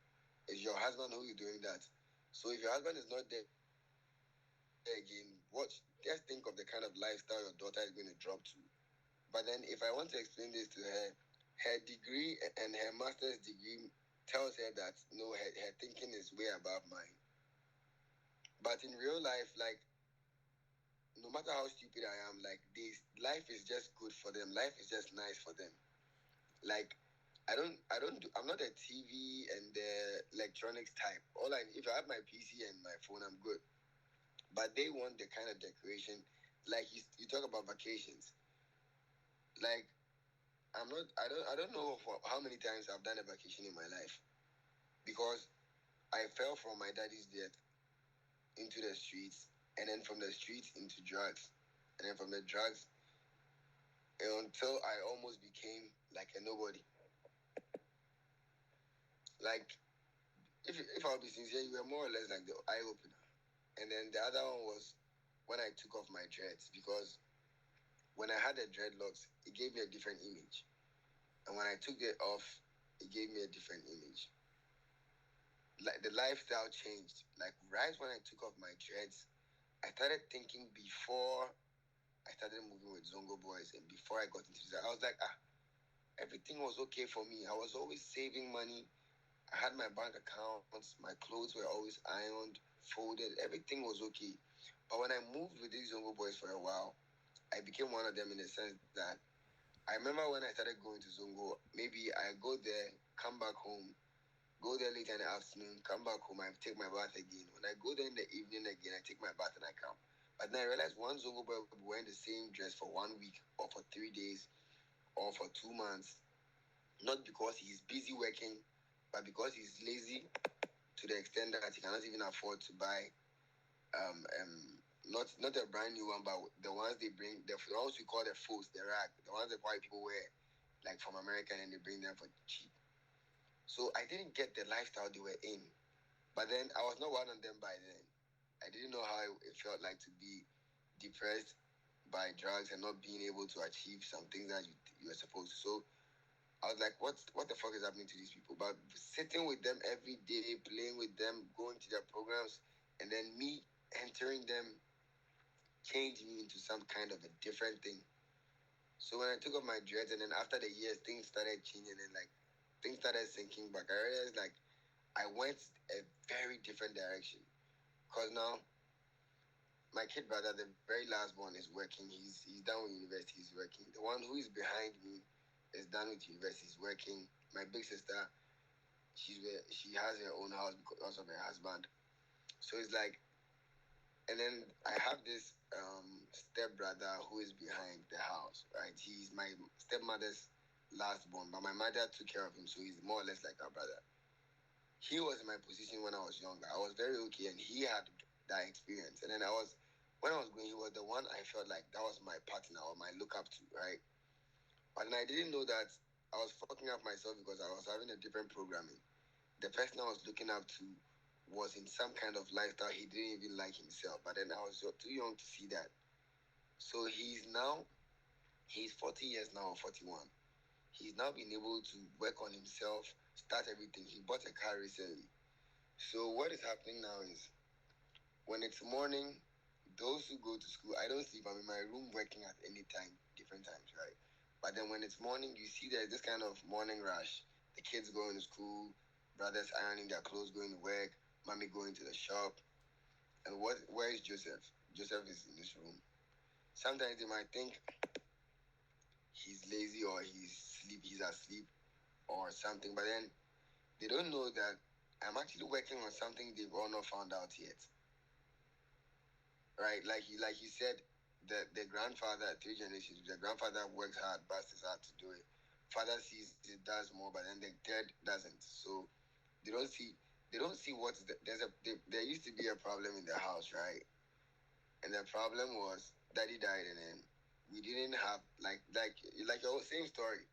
It's your husband who is doing that. So if your husband is not there again, just think of the kind of lifestyle your daughter is going to drop to. But then, if I want to explain this to her, her degree and her master's degree tells her that no, her thinking is way above mine. But in real life, like, no matter how stupid I am, like, this life is just good for them. Life is just nice for them. Like, I'm not a TV and the electronics type. If I have my PC and my phone, I'm good. But they want the kind of decoration, like you talk about vacations. Like, I don't know for how many times I've done a vacation in my life, because I fell from my daddy's death into the streets, and then from the streets into drugs, and then from the drugs until I almost became like a nobody. Like, if I'll be sincere, you were more or less like the eye opener. And then the other one was when I took off my dreads, because when I had the dreadlocks, it gave me a different image, and when I took it off, it gave me a different image. Like, the lifestyle changed. Like, right when I took off my dreads, I started thinking before I started moving with Zongo Boys, and before I got into this, I was like, everything was okay for me. I was always saving money. I had my bank accounts. My clothes were always ironed, folded. Everything was okay. But when I moved with these Zongo Boys for a while, I became one of them, in the sense that I remember when I started going to Zongo, maybe I go there, come back home, go there later in the afternoon, come back home, I take my bath again. When I go there in the evening again, I take my bath and I come. But then I realized one Zongo boy would be wearing the same dress for 1 week, or for 3 days, or for 2 months. Not because he's busy working, but because he's lazy to the extent that he cannot even afford to buy not a brand new one, but the ones they bring, the ones we call the faux, the rag, the ones that white people wear, like from America, and they bring them for cheap. So I didn't get the lifestyle they were in. But then I was not one of them by then. I didn't know how it felt like to be depressed by drugs and not being able to achieve some things that you were supposed to. So I was like, what the fuck is happening to these people? But sitting with them every day, playing with them, going to their programs, and then me entering them changed me into some kind of a different thing. So when I took off my dreads, and then after the years, things started changing, and like things started sinking back. I realized like I went a very different direction. Cause now my kid brother, the very last one, is working. He's done with university. He's working. The one who is behind me is done with university. He's working. My big sister, she has her own house because of her husband. So it's like, and then I have this step brother who is behind the house. Right, he's my stepmother's last born, but my mother took care of him, so he's more or less like our brother. He was in my position when I was younger. I was very okay, and he had that experience. And then when I was going, he was the one I felt like that was my partner or my look up to, right? But then I didn't know that I was fucking up myself because I was having a different programming. The person I was looking up to was in some kind of lifestyle he didn't even like himself. But then I was too young to see that. So he's 40 years now, or 41. He's now been able to work on himself, start everything. He bought a car recently. So what is happening now is, when it's morning, those who go to school, I don't sleep. I'm in my room working at any time, different times, right? But then when it's morning, you see there's this kind of morning rush. The kids going to school, brothers ironing their clothes, going to work, mommy going to the shop. And where is Joseph? Joseph is in this room. Sometimes they might think he's lazy or he's asleep or something, but then they don't know that I'm actually working on something they've all not found out yet. Right? Like he said, the grandfather, three generations, the grandfather works hard, busts his hard to do it. Father sees it, does more, but then the third doesn't. So they don't see they don't see what's there used to be a problem in the house, right? And the problem was daddy died, and then we didn't have like your same story.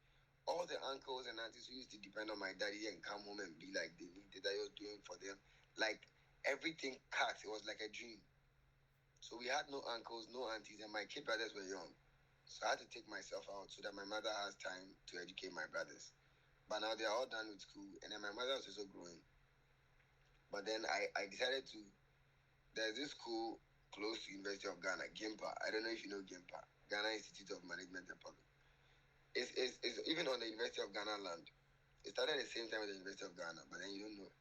All the uncles and aunties who used to depend on my daddy and come home and be like they needed that I was doing for them, like everything cut. It was like a dream. So we had no uncles, no aunties, and my kid brothers were young. So I had to take myself out so that my mother has time to educate my brothers. But now they're all done with school, and then my mother was also growing. But then I decided to. There's this school close to University of Ghana, GIMPA. I don't know if you know GIMPA, Ghana Institute of Management and Public. It's even on the University of Ghana land. It started at the same time as the University of Ghana, but then you don't know.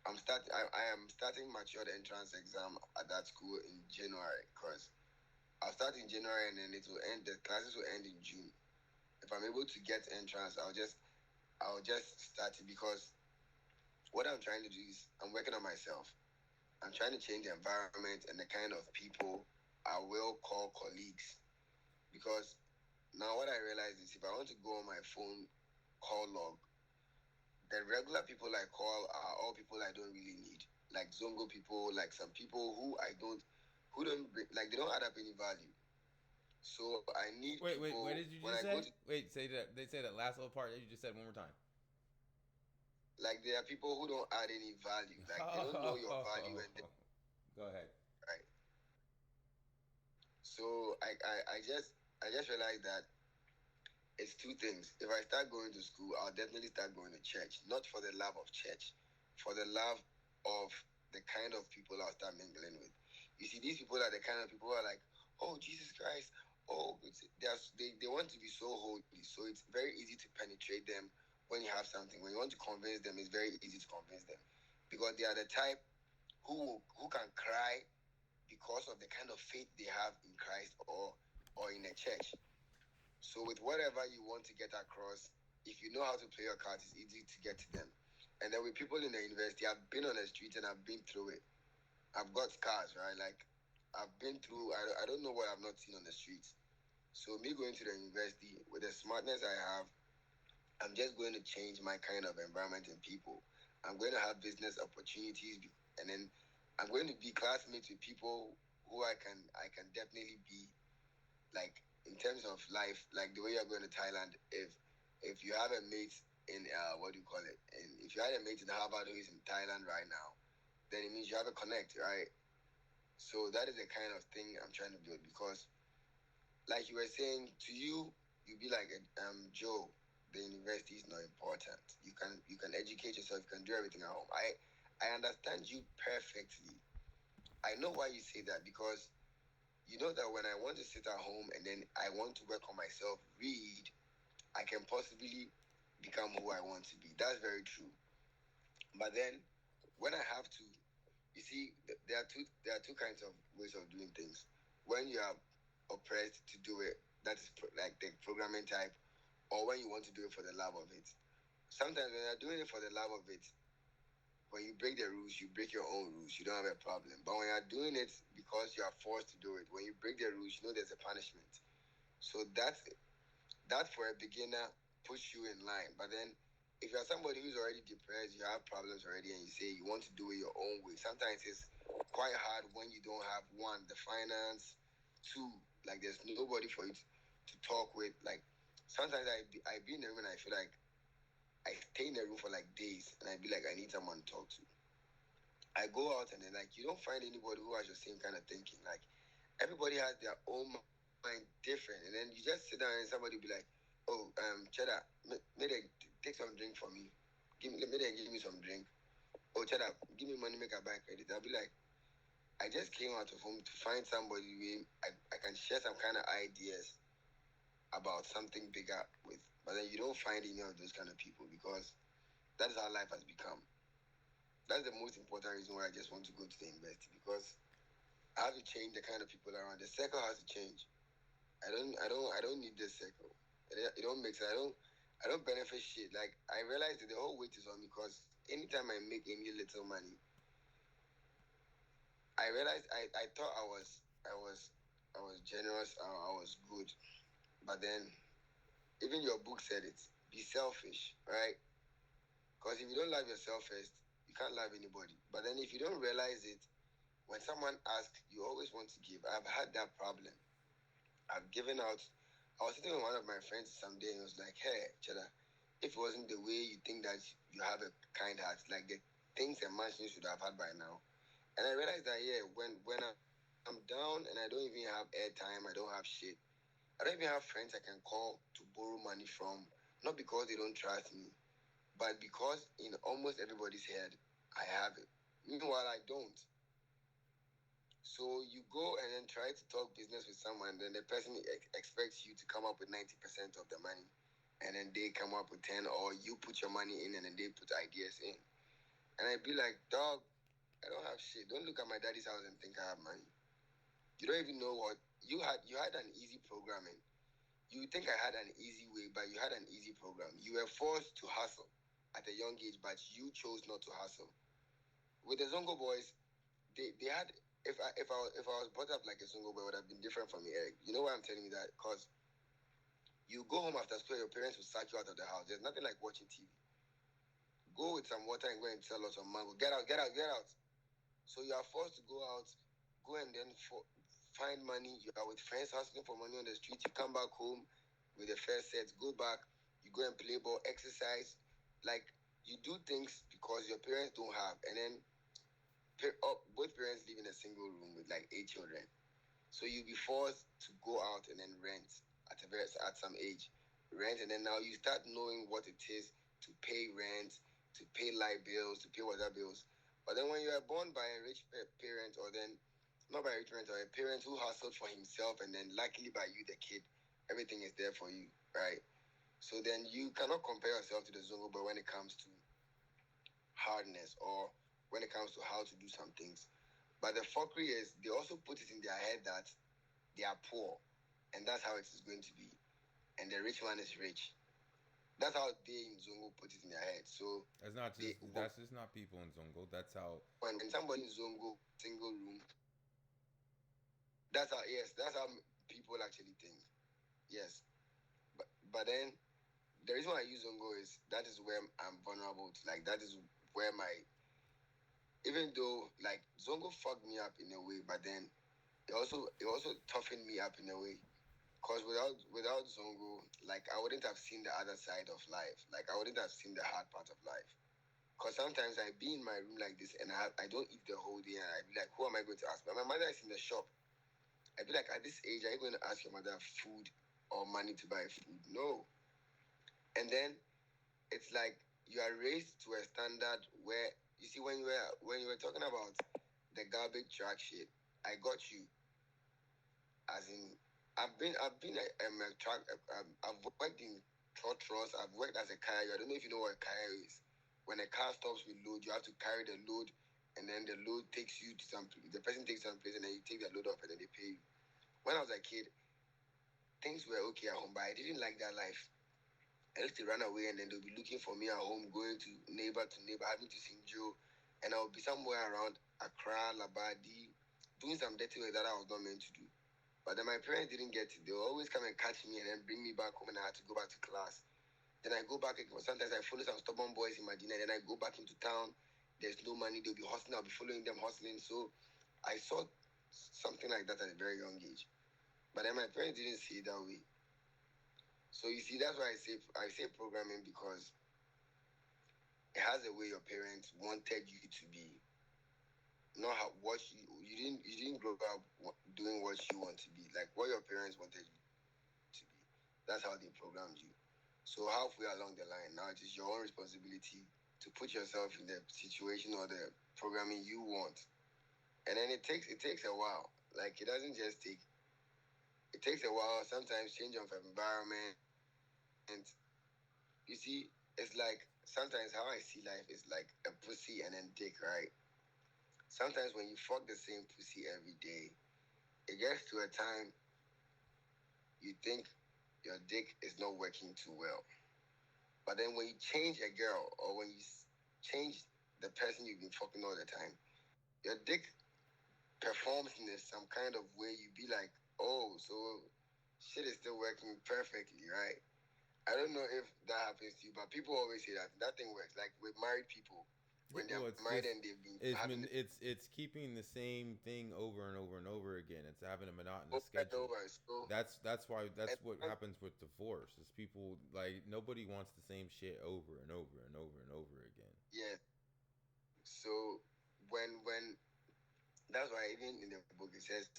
I am starting matured entrance exam at that school in January because I'll start in January and then it will end. The classes will end in June. If I'm able to get entrance, I'll just start it because what I'm trying to do is I'm working on myself. I'm trying to change the environment and the kind of people I will call colleagues. Because now what I realize is if I want to go on my phone call log, the regular people I call are all people I don't really need. Like Zongo people, like some people who don't like they don't add up any value. So I need Wait. What people did you when just I go say? to Wait, say that. They say that last little part that you just said one more time. like there are people who don't add any value. Like they don't know your value and Go ahead. right. So I just realized that it's two things. If I start going to school, I'll definitely start going to church. Not for the love of church, for the love of the kind of people I'll start mingling with. You see, these people are the kind of people who are like, oh, Jesus Christ. Oh, they want to be so holy. So it's very easy to penetrate them when you have something. When you want to convince them, it's very easy to convince them. Because they are the type who can cry because of the kind of faith they have in Christ or in a church. So with whatever you want to get across, if you know how to play your cards, it's easy to get to them. And then with people in the university, I've been on the street and I've been through it. I've got scars, right? Like I've been through. I don't know what I've not seen on the streets. So me going to the university with the smartness I have, I'm just going to change my kind of environment and people. I'm going to have business opportunities, and then I'm going to be classmates with people who I can definitely be like in terms of life, like the way you're going to Thailand, if you have a mate in what do you call it? And if you had a mate in Harvard who is in Thailand right now, then it means you have a connect, right? So that is the kind of thing I'm trying to build because, like you were saying, to you, you'd be like, Joe, the university is not important. You can educate yourself. You can do everything at home. I understand you perfectly. I know why you say that because you know that when I want to sit at home and then I want to work on myself, read, I can possibly become who I want to be. That's very true. But then when I have to, you see, there are two kinds of ways of doing things. When you are oppressed to do it, that is like the programming type, or when you want to do it for the love of it. Sometimes when you're doing it for the love of it, when you break the rules, you break your own rules. You don't have a problem. But when you're doing it because you are forced to do it, when you break the rules, you know there's a punishment. So that for a beginner puts you in line. But then if you're somebody who's already depressed, you have problems already, and you say you want to do it your own way, sometimes it's quite hard when you don't have one, the finance, two, like there's nobody for you to talk with. Like sometimes I be in the room and I feel like I stay in the room for like days and I be like I need someone to talk to. I go out and then like you don't find anybody who has the same kind of thinking. Like everybody has their own mind different, and then you just sit down and somebody be like, "Oh, Cheddar, may they take some drink for me. May they give me some drink. Oh, Cheddar, give me money, make a buy credit." I'll be like, I just came out of home to find somebody where I can share some kind of ideas about something bigger with, but then you don't find any of those kind of people because that is how life has become. That's the most important reason why I just want to go to the university because I have to change the kind of people around. The circle has to change. I don't need this circle. It don't make sense. I don't benefit shit. Like I realized that the whole weight is on me because anytime I make any little money, I realized I thought I was generous. I was good, but then even your book said it. Be selfish, right? Because if you don't love yourself first, you can't love anybody. But then if you don't realize it, when someone asks, you always want to give. I've had that problem. I've given out. I was sitting with one of my friends someday and he was like, "Hey, Cheda, if it wasn't the way you think that you have a kind heart, like the things and mansions you should have had by now." And I realized that yeah, when I'm down and I don't even have airtime, I don't have shit. I don't even have friends I can call to borrow money from, not because they don't trust me, but because in almost everybody's head, I have it. Meanwhile, I don't. So you go and then try to talk business with someone, then the person expects you to come up with 90% of the money, and then they come up with 10, or you put your money in and then they put ideas in. And I'd be like, dog, I don't have shit. Don't look at my daddy's house and think I have money. You don't even know what you had. You had an easy programming. You think I had an easy way, but you had an easy program. You were forced to hustle at a young age, but you chose not to hustle. With the Zongo boys, they had if I was brought up like a Zongo boy, it would have been different from me, Eric. You know why I'm telling you that? Because you go home after school, your parents will sack you out of the house. There's nothing like watching TV. Go with some water and go and sell us some mango. Get out, get out, get out. So you are forced to go out, go and then find money. You are with friends asking for money on the street. You come back home with the first set, go back, you go and play ball, exercise. Like you do things because your parents don't have. And then both parents live in a single room with like 8 children. So you'll be forced to go out and then rent at some age. Rent and then now you start knowing what it is to pay rent, to pay light bills, to pay water bills. But then when you are born by a rich parent or then not by a rich parent or a parent who hustled for himself and then luckily by you the kid, everything is there for you, right? So then you cannot compare yourself to the Zongo boy when it comes to hardness or when it comes to how to do some things. But the fuckery is they also put it in their head that they are poor, and that's how it is going to be. And the rich man is rich. That's how they in Zongo put it in their head. So That's not they just that's just not people in Zongo. That's how. when somebody in Zongo single room, that's how people actually think. Yes, but then the reason why I use Zongo is that is where I'm vulnerable to. Like that is where my even though like Zongo fucked me up in a way, but then it also toughened me up in a way. Cause without Zongo, like I wouldn't have seen the other side of life. Like I wouldn't have seen the hard part of life. Cause sometimes I be in my room like this and I don't eat the whole day and I be like, who am I going to ask? But my mother is in the shop. I be like, at this age, are you going to ask your mother food or money to buy food? No. And then it's like you are raised to a standard where you see when you were talking about the garbage truck shit, I got you. As in, I've been a truck. I've worked in trotros. I've worked as a carrier. I don't know if you know what a carrier is. When a car stops with load, you have to carry the load, and then the load takes you to some place. The person takes some place, and then you take the load off, and then they pay you. When I was a kid, things were okay at home, but I didn't like that life. I used to run away, and then they'll be looking for me at home, going to neighbor, having to sing Joe, and I'll be somewhere around Accra, Labadi, doing some dirty work that I was not meant to do. But then my parents didn't get it. They would always come and catch me and then bring me back home and I had to go back to class. Then I go back again. Sometimes I follow some stubborn boys in Medina. Then I go back into town. There's no money. They'll be hustling. I'll be following them hustling. So I saw something like that at a very young age. But then my parents didn't see it that way. So you see, that's why I say programming because it has a way your parents wanted you to be. Not how what you didn't grow up doing what you want to be. Like what your parents wanted you to be. That's how they programmed you. So halfway along the line, now it is your own responsibility to put yourself in the situation or the programming you want. And then it takes a while. Like it doesn't just take It takes a while. Sometimes change of environment. You see, it's like sometimes how I see life is like a pussy and then dick, right? Sometimes when you fuck the same pussy every day, it gets to a time you think your dick is not working too well. But then when you change a girl or when you change the person you've been fucking all the time, your dick performs in some kind of way. You be like, oh, so shit is still working perfectly, right? I don't know if that happens to you, but people always say that that thing works. Like with married people, Yeah, when they're well, married it's and just they've been it's having it's keeping the same thing over and over and over again. It's having a monotonous over and schedule. over. So That's and what happens with divorce. Is people like nobody wants the same shit over and over and over and over again. yeah, so when that's why even in the book it says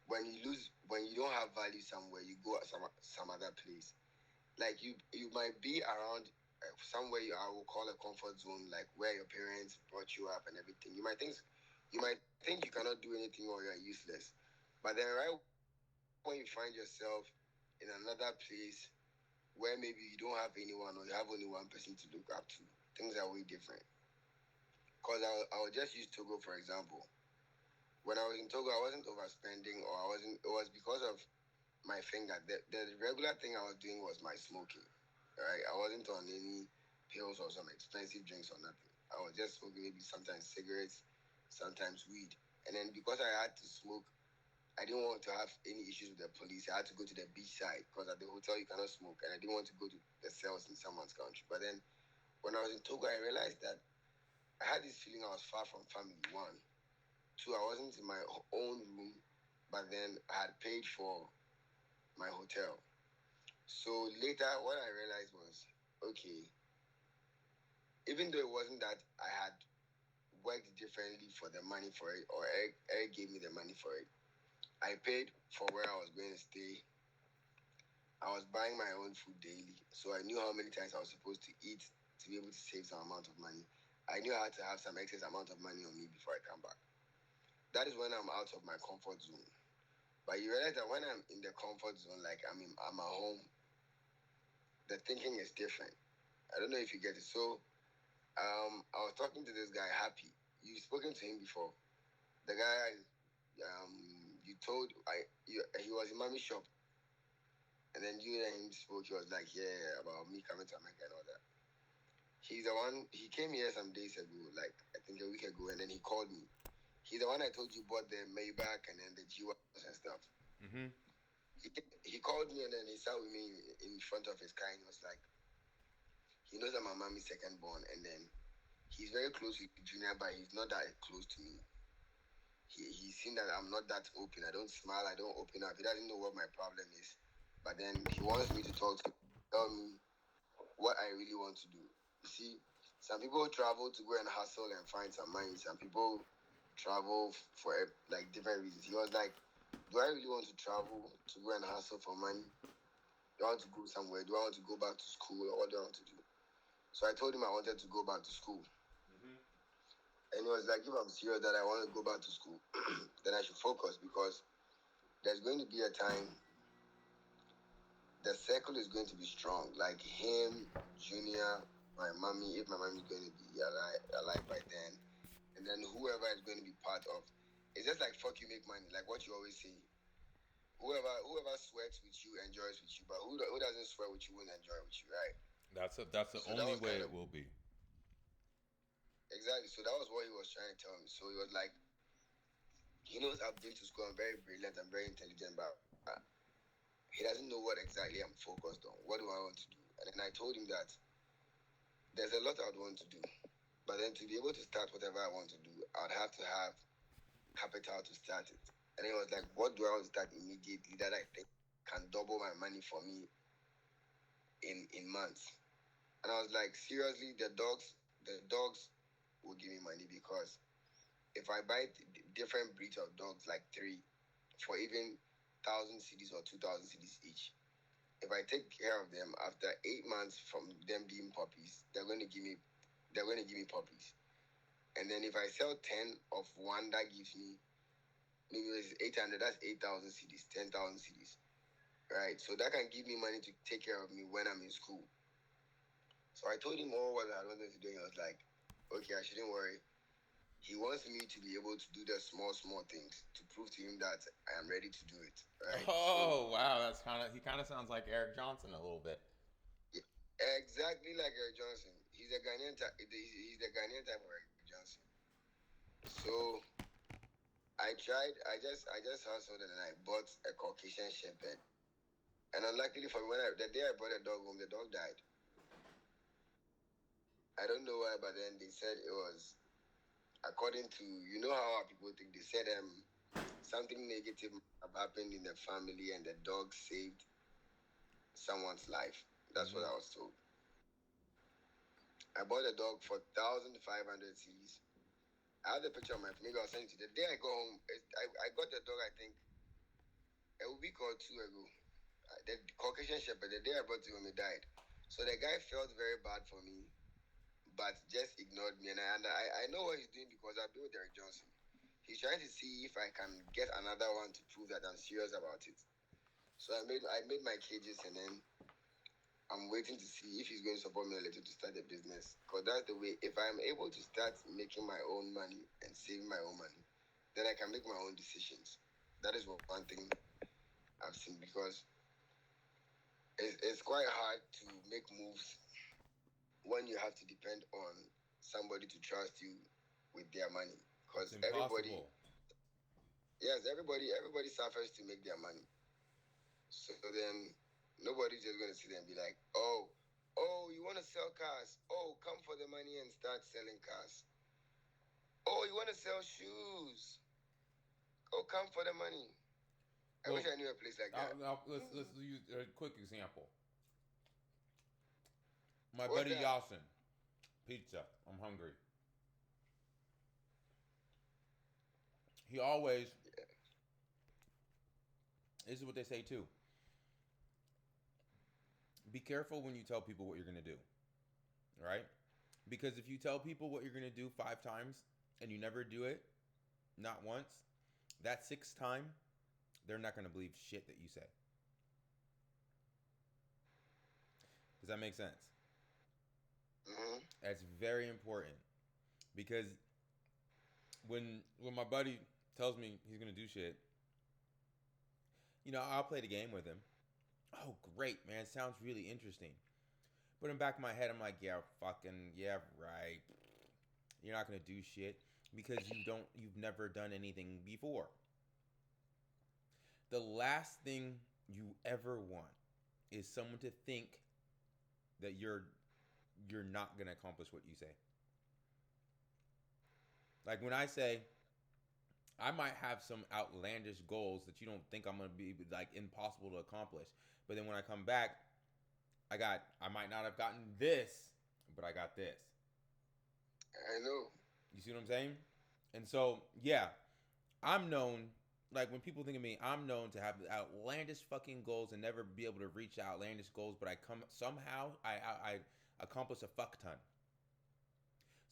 when you don't have value somewhere, you go some other place. Like you might be around somewhere I will call a comfort zone, like where your parents brought you up and everything. You might think you cannot do anything or you're useless, but then right when you find yourself in another place where maybe you don't have anyone or you have only one person to look up to, things are way different. Because I'll just use Togo for example. When I was in Togo, I wasn't overspending or I wasn't. It was because of my finger. The regular thing I was doing was my smoking. Right, I wasn't on any pills or some expensive drinks or nothing. I was just smoking maybe sometimes cigarettes, sometimes weed. And then because I had to smoke, I didn't want to have any issues with the police. I had to go to the beach side because at the hotel you cannot smoke, and I didn't want to go to the cells in someone's country. But then when I was in Togo, I realized that I had this feeling I was far from family. One, two, I wasn't in my own room, but then I had paid for my hotel. So later, what I realized was, okay, even though it wasn't that I had worked differently for the money for it, or Eric gave me the money for it, I paid for where I was going to stay. I was buying my own food daily, so I knew how many times I was supposed to eat to be able to save some amount of money. I knew I had to have some excess amount of money on me before I come back. That is when I'm out of my comfort zone. But you realize that when I'm in the comfort zone, like I'm at home, the thinking is different. I don't know if you get it. So I was talking to this guy, Happy. You've spoken to him before. The guy, you told he was in Mommy's shop, and then you and him spoke. He was like, yeah, about me coming to America and all that. He's the one. He came here some days ago, like I think a week ago, and then he called me. He's the one I told you bought the Maybach and then the G Wagons and stuff. Mm-hmm. He called me and then he sat with me in front of his car and he was like, he knows I'm my mommy's second born, and then he's very close with Junior, but he's not that close to me. He's seen that I'm not that open. I don't smile. I don't open up. He doesn't know what my problem is. But then he wants me to talk to him, tell me what I really want to do. You see, some people travel to go and hustle and find some money. Some people travel for like different reasons. He was like, do I really want to travel to go and hustle for money? Do I want to go somewhere? Do I want to go back to school? Or what do I want to do? So I told him I wanted to go back to school. Mm-hmm. And he was like, if I'm serious that I want to go back to school, then I should focus because there's going to be a time the circle is going to be strong. Like him, Junior, my mommy, if my mommy is going to be alive by then, and then whoever is going to be part of. It's just like fuck you, make money. Like what you always say. Whoever sweats with you enjoys with you, but who doesn't sweat with you won't enjoy with you, right? That's the So that only was way kind it of will be. exactly. So that was what he was trying to tell me. So he was like, he knows I've been to school. I'm very brilliant. I'm very intelligent, but he doesn't know what exactly I'm focused on. What do I want to do? And then I told him that there's a lot I would want to do, but then to be able to start whatever I want to do, I'd have to have capital to start it. And he was like, what do I want to start immediately that I think can double my money for me in months? And I was like, seriously, the dogs will give me money because if I buy different breeds of dogs, like three, for even 1,000 cedis or 2,000 cedis each, if I take care of them after 8 months from them being puppies, they're going to give me puppies. And then if I sell 10 of one, that gives me maybe it's 800. That's 8,000 CDs, 10,000 CDs, right? So that can give me money to take care of me when I'm in school. So I told him all what I wanted to do. And he was like, okay, I shouldn't worry. He wants me to be able to do the small, small things to prove to him that I am ready to do it, right? Oh, wow, that's he kind of sounds like Eric Johnson a little bit. Yeah, exactly like Eric Johnson. He's a Ghanaian type. He's the Ghanaian type of Eric Johnson. So I just hustled and I bought a Caucasian Shepherd. And unluckily for me, the day I brought the dog home, the dog died. I don't know why, but then they said it was according to how people think. They said something negative have happened in the family and the dog saved someone's life. That's what I was told. I bought a dog for 1,500 CDs. I have the picture of my maybe I'll send it to you. The day I go home, I got the dog I think a week or two ago. The Caucasian Shepherd, the day I brought it home, he died. So the guy felt very bad for me, but just ignored me. And I know what he's doing because I've been with Derek Johnson. He's trying to see if I can get another one to prove that I'm serious about it. So I made my cages, and then I'm waiting to see if he's going to support me a little to start a business. Because that's the way. If I'm able to start making my own money and saving my own money, then I can make my own decisions. That is one thing I've seen, because it's quite hard to make moves when you have to depend on somebody to trust you with their money. Because everybody suffers to make their money. So then nobody's just going to sit there and be like, oh, you want to sell cars? Oh, come for the money and start selling cars. Oh, you want to sell shoes? Oh, come for the money. I wish I knew a place like that. Let's use a quick example. My buddy Yasin, pizza. I'm hungry. He always. This is what they say too. Be careful when you tell people what you're gonna do, right? Because if you tell people what you're gonna do 5 times and you never do it, not once, that 6th time, they're not gonna believe shit that you say. Does that make sense? Mm-hmm. That's very important, because when my buddy tells me he's gonna do shit, I'll play the game with him. Oh, great, man! Sounds really interesting. But in the back of my head, I'm like, yeah, right. You're not gonna do shit because you've never done anything before. The last thing you ever want is someone to think that you're not gonna accomplish what you say. Like when I say I might have some outlandish goals that you don't think I'm gonna be like impossible to accomplish, but then when I come back, I might not have gotten this, but I got this. I know. You see what I'm saying? And so, yeah, I'm known, like when people think of me, I'm known to have outlandish fucking goals and never be able to reach outlandish goals, but I accomplish a fuck ton.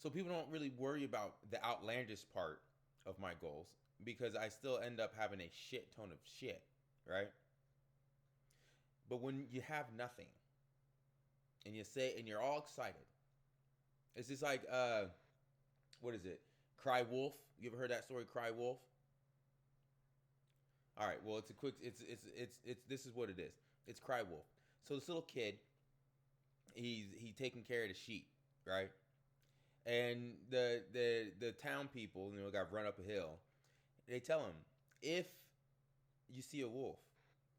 So people don't really worry about the outlandish part of my goals because I still end up having a shit ton of shit, right? But when you have nothing and you're all excited, it's just like what is it? Cry Wolf. You ever heard that story, Cry Wolf? All right. Well, it's this is what it is. It's Cry Wolf. So this little kid, he's taking care of the sheep, right? And the town people, got run up a hill. They tell him, if you see a wolf,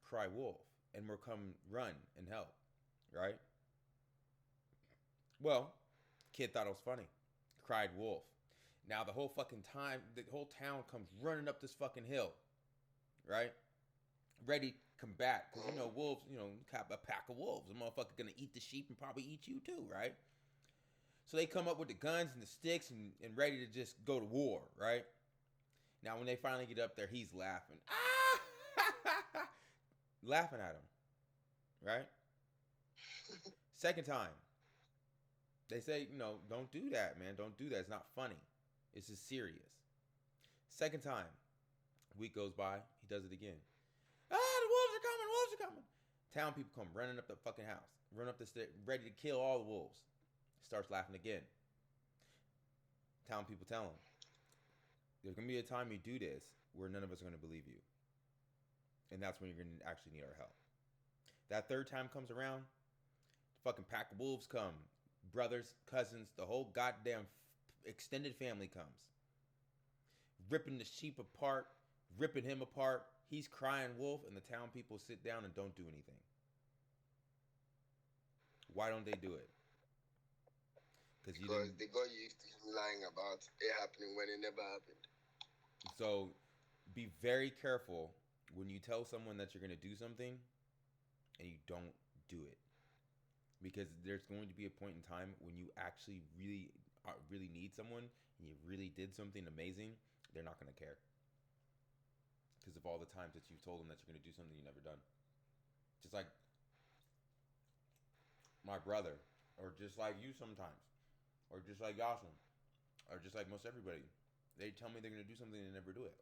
cry wolf, and we'll come run and help, right? Well, kid thought it was funny, cried wolf. Now the whole fucking time, the whole town comes running up this fucking hill, right? Ready to combat, because wolves, a pack of wolves. The motherfucker gonna eat the sheep and probably eat you too, right? So they come up with the guns and the sticks and ready to just go to war, right? Now when they finally get up there, he's laughing. Laughing at him, right? Second time, they say, don't do that, man. Don't do that. It's not funny. This is serious. Second time, Week goes by, he does it again. Ah, the wolves are coming, wolves are coming. Town people come running up the fucking house, run up the stairs, ready to kill all the wolves. Starts laughing again. Town people tell him, there's gonna be a time you do this where none of us are gonna believe you. And that's when you're gonna actually need our help. That third time comes around, the fucking pack of wolves come. Brothers, cousins, the whole goddamn extended family comes. Ripping the sheep apart, ripping him apart. He's crying wolf, and the town people sit down and don't do anything. Why don't they do it? Because they got used to him lying about it happening when it never happened. So be very careful when you tell someone that you're going to do something and you don't do it. Because there's going to be a point in time when you actually really need someone and you really did something amazing, they're not going to care. Because of all the times that you've told them that you're going to do something you've never done. Just like my brother, or just like you sometimes, or just like Yasin, or just like most everybody. They tell me they're going to do something and they never do it.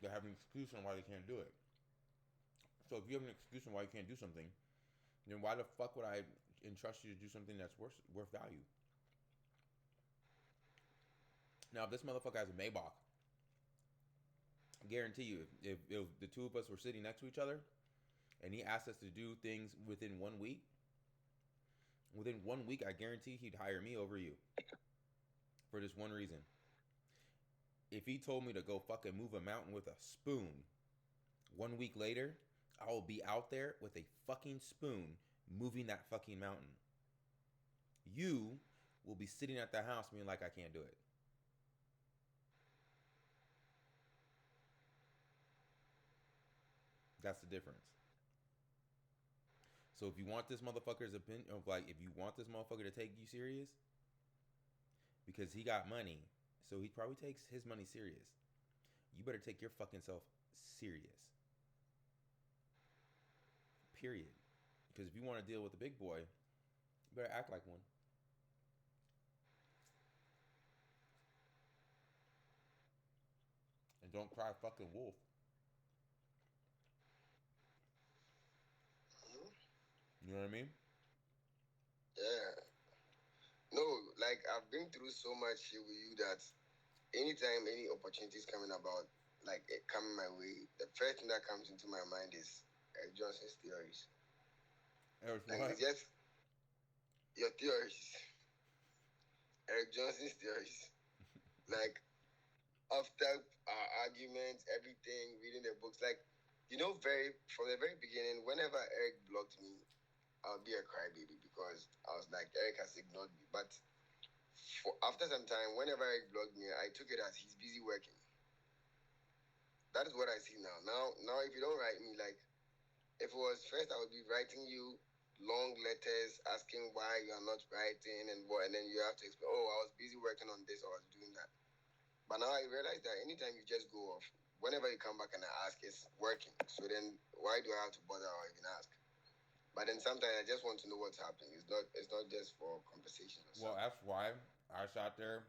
They have an excuse on why they can't do it. So if you have an excuse on why you can't do something, then why the fuck would I entrust you to do something that's worth value? Now, if this motherfucker has a Maybach, I guarantee you, if the two of us were sitting next to each other, and he asked us to do things within 1 week, I guarantee he'd hire me over you. For this one reason. If he told me to go fucking move a mountain with a spoon, 1 week later, I will be out there with a fucking spoon moving that fucking mountain. You will be sitting at the house being like, I can't do it. That's the difference. So if you want this motherfucker's opinion, if you want this motherfucker to take you serious, because he got money, so he probably takes his money serious. You better take your fucking self serious. Period. Because if you want to deal with the big boy, you better act like one. And don't cry fucking wolf. You know what I mean? Yeah. No, like I've been through so much shit with you that anytime any opportunities coming about, like it coming my way, the first thing that comes into my mind is Eric Johnson's theories. Like it's just your theories. Eric Johnson's theories. Like after our arguments, everything, reading the books, like from the very beginning, whenever Eric blocked me, I'll be a crybaby because I was like, Eric has ignored me. But after some time, whenever Eric blocked me, I took it as he's busy working. That is what I see now. Now, if you don't write me, like, if it was first, I would be writing you long letters asking why you are not writing and then you have to explain, oh, I was busy working on this, or I was doing that. But now I realize that anytime you just go off, whenever you come back and I ask, it's working. So then why do I have to bother or even ask? But then sometimes I just want to know what's happening. It's not just for conversation or something. Well, that's why I sat there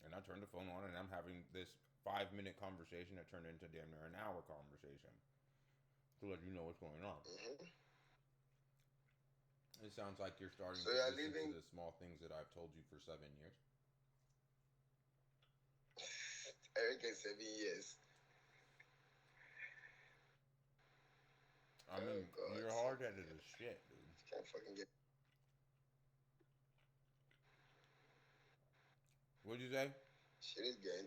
and I turned the phone on and I'm having this 5-minute conversation that turned into damn near an hour conversation to let you know what's going on. Mm-hmm. It sounds like you're starting to listen to the small things that I've told you for 7 years. Eric is 7 years. I mean, you're hard-headed as shit, dude. Can't fucking get. What'd you say? Shit is getting